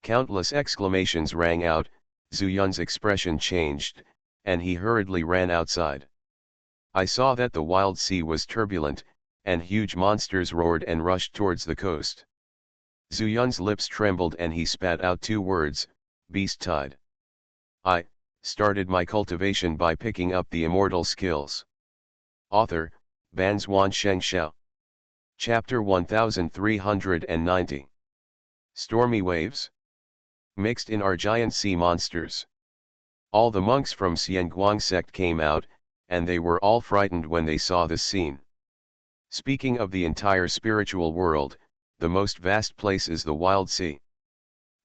[SPEAKER 1] Countless exclamations rang out, Zuyun's expression changed, and he hurriedly ran outside. I saw that the wild sea was turbulent, and huge monsters roared and rushed towards the coast. Zuyun's lips trembled and he spat out two words, beast tide. I started my cultivation by picking up the immortal skills. Author, Banzuan Xianxia. Chapter 1390. Stormy waves. Mixed in are giant sea monsters. All the monks from Xianguang sect came out, and they were all frightened when they saw this scene. Speaking of the entire spiritual world, the most vast place is the wild sea.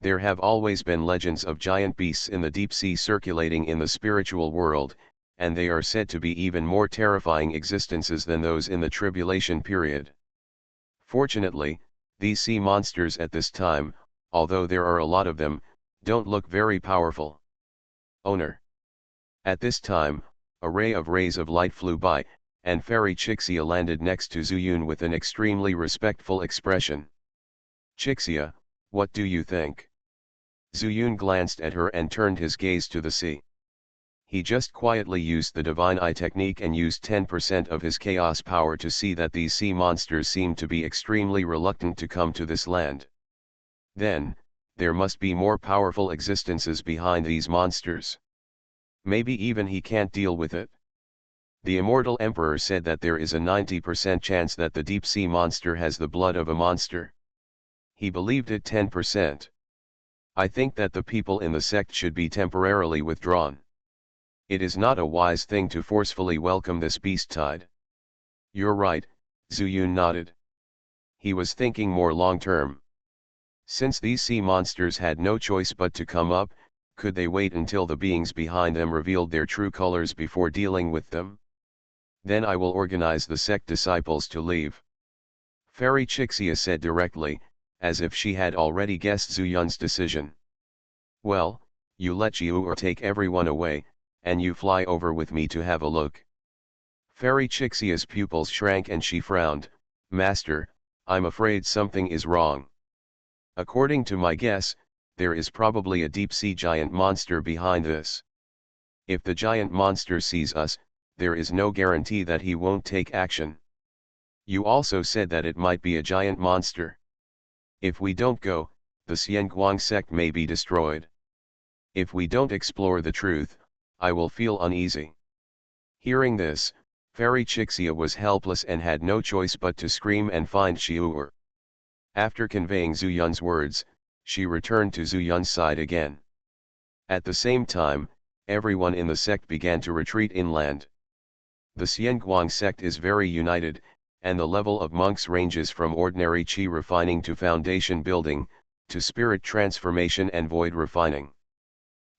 [SPEAKER 1] There have always been legends of giant beasts in the deep sea circulating in the spiritual world, and they are said to be even more terrifying existences than those in the tribulation period. Fortunately, these sea monsters at this time, although there are a lot of them, don't look very powerful. Owner. At this time, a ray of rays of light flew by, and Fairy Xianxia landed next to Zuyun with an extremely respectful expression. Xianxia, what do you think? Zuyun glanced at her and turned his gaze to the sea. He just quietly used the divine eye technique and used 10% of his chaos power to see that these sea monsters seemed to be extremely reluctant to come to this land. Then, there must be more powerful existences behind these monsters. Maybe even he can't deal with it. The immortal emperor said that there is a 90% chance that the deep sea monster has the blood of a monster. He believed it 10%. I think that the people in the sect should be temporarily withdrawn. It is not a wise thing to forcefully welcome this beast tide. You're right, Zuyun nodded. He was thinking more long-term. Since these sea monsters had no choice but to come up, could they wait until the beings behind them revealed their true colors before dealing with them? Then I will organize the sect disciples to leave. Fairy Xianxia said directly, as if she had already guessed Zuyun's decision. Well, you let Jiu take everyone away, and you fly over with me to have a look. Fairy Xianxia's pupils shrank and she frowned. Master, I'm afraid something is wrong. According to my guess, there is probably a deep-sea giant monster behind this. If the giant monster sees us, there is no guarantee that he won't take action. You also said that it might be a giant monster. If we don't go, the Xianguang sect may be destroyed. If we don't explore the truth, I will feel uneasy. Hearing this, Fairy Xianxia was helpless and had no choice but to scream and find Xiu. After conveying Zuyun's words, she returned to Zuyun's side again. At the same time, everyone in the sect began to retreat inland. The Xianguang sect is very united, and the level of monks ranges from ordinary qi refining to foundation building, to spirit transformation and void refining.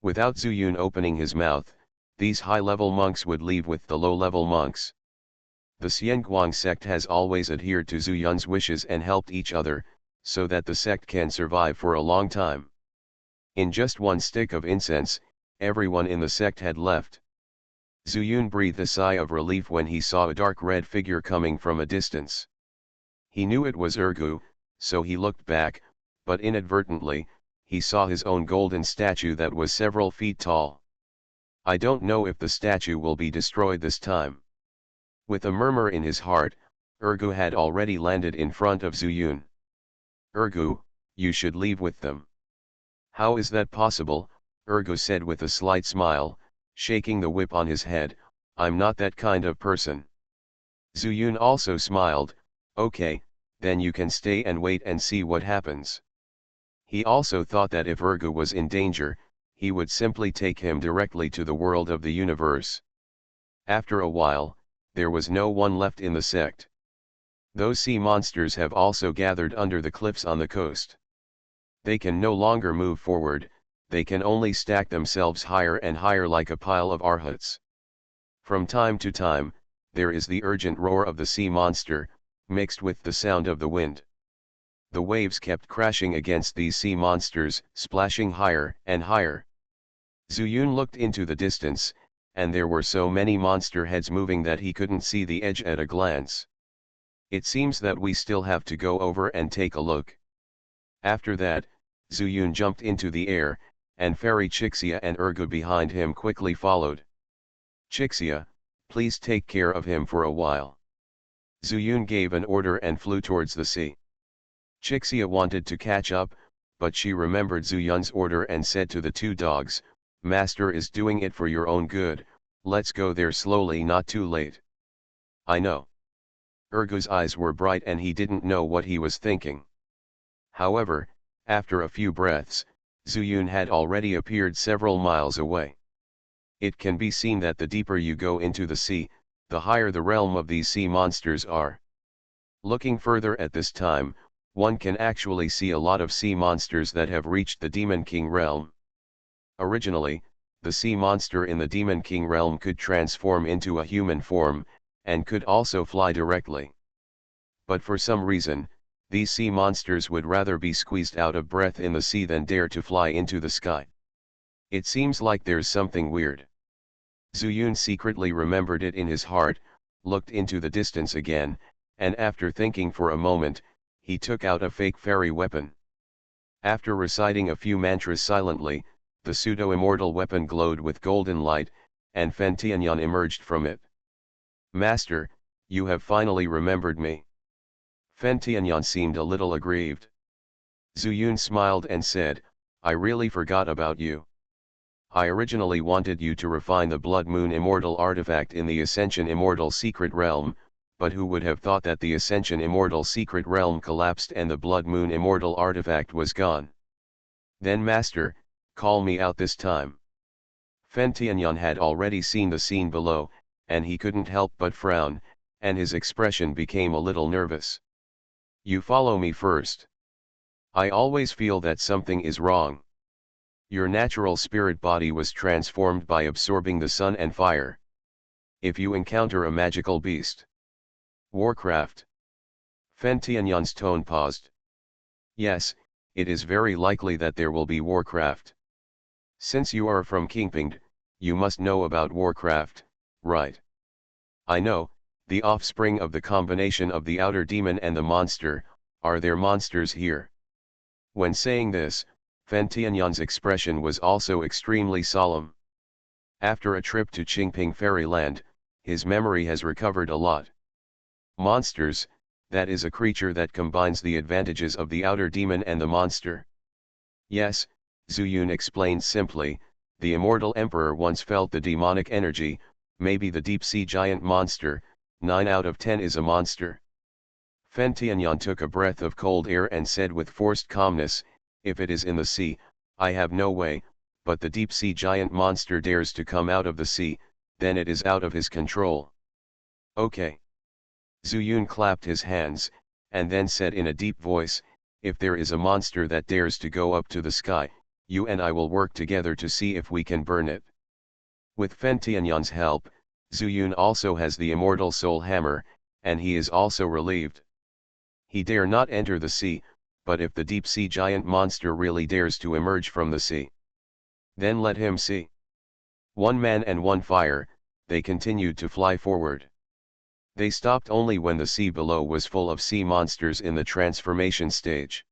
[SPEAKER 1] Without Zuyun opening his mouth, these high-level monks would leave with the low-level monks. The Xianguang sect has always adhered to Zuyun's wishes and helped each other, so that the sect can survive for a long time. In just one stick of incense, everyone in the sect had left. Zuyun breathed a sigh of relief when he saw a dark red figure coming from a distance. He knew it was Ergu, so he looked back, but inadvertently, he saw his own golden statue that was several feet tall. I don't know if the statue will be destroyed this time. With a murmur in his heart, Ergu had already landed in front of Zuyun. Ergu, you should leave with them. How is that possible? Ergu said with a slight smile, shaking the whip on his head. I'm not that kind of person. Zuyun also smiled. Okay, then you can stay and wait and see what happens. He also thought that if Ergu was in danger, he would simply take him directly to the world of the universe. After a while, there was no one left in the sect. Those sea monsters have also gathered under the cliffs on the coast. They can no longer move forward, they can only stack themselves higher and higher like a pile of arhuts. From time to time, there is the urgent roar of the sea monster, mixed with the sound of the wind. The waves kept crashing against these sea monsters, splashing higher and higher. Zuyun looked into the distance, and there were so many monster heads moving that he couldn't see the edge at a glance. It seems that we still have to go over and take a look. After that, Zuyun jumped into the air, and Fairy Xianxia and Ergu behind him quickly followed. Xianxia, please take care of him for a while. Zuyun gave an order and flew towards the sea. Xianxia wanted to catch up, but she remembered Zuyun's order and said to the two dogs, Master is doing it for your own good, let's go there slowly, not too late. I know. Ergu's eyes were bright and he didn't know what he was thinking. However, after a few breaths, Zuyun had already appeared several miles away. It can be seen that the deeper you go into the sea, the higher the realm of these sea monsters are. Looking further at this time, one can actually see a lot of sea monsters that have reached the Demon King realm. Originally, the sea monster in the Demon King realm could transform into a human form, and could also fly directly. But for some reason, these sea monsters would rather be squeezed out of breath in the sea than dare to fly into the sky. It seems like there's something weird. Zuyun secretly remembered it in his heart, looked into the distance again, and after thinking for a moment, he took out a fake fairy weapon. After reciting a few mantras silently, the pseudo-immortal weapon glowed with golden light, and Fen Tianyan emerged from it. Master, you have finally remembered me. Fen Tianyan seemed a little aggrieved. Zuyun smiled and said, I really forgot about you. I originally wanted you to refine the Blood Moon Immortal artifact in the Ascension Immortal Secret Realm, but who would have thought that the Ascension Immortal Secret Realm collapsed and the Blood Moon Immortal artifact was gone. Then Master, call me out this time. Fen Tianyan had already seen the scene below, and he couldn't help but frown, and his expression became a little nervous. You follow me first. I always feel that something is wrong. Your natural spirit body was transformed by absorbing the sun and fire. If you encounter a magical beast. Warcraft. Fen Tianyan's tone paused. Yes, it is very likely that there will be Warcraft. Since you are from Qingping, you must know about Warcraft, right? I know, the offspring of the combination of the outer demon and the monster. Are there monsters here? When saying this, Fen Tianyan's expression was also extremely solemn. After a trip to Qingping Fairyland, his memory has recovered a lot. Monsters, that is a creature that combines the advantages of the outer demon and the monster. Yes, Zuyun explained simply, the immortal emperor once felt the demonic energy, maybe the deep sea giant monster, 9 out of 10 is a monster. Fen Tianyan took a breath of cold air and said with forced calmness, if it is in the sea, I have no way, but the deep sea giant monster dares to come out of the sea, then it is out of his control. Okay. Zuyun clapped his hands, and then said in a deep voice, if there is a monster that dares to go up to the sky, you and I will work together to see if we can burn it. With Fen Tianyan's help, Zuyun also has the immortal soul hammer, and he is also relieved. He dare not enter the sea, but if the deep sea giant monster really dares to emerge from the sea, then let him see. One man and one fire, they continued to fly forward. They stopped only when the sea below was full of sea monsters in the transformation stage.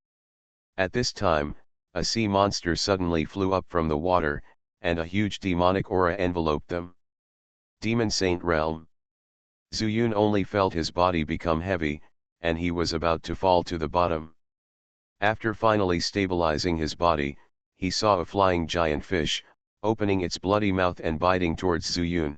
[SPEAKER 1] At this time, a sea monster suddenly flew up from the water, and a huge demonic aura enveloped them. Demon Saint Realm. Zuyun only felt his body become heavy, and he was about to fall to the bottom. After finally stabilizing his body, he saw a flying giant fish, opening its bloody mouth and biting towards Zuyun.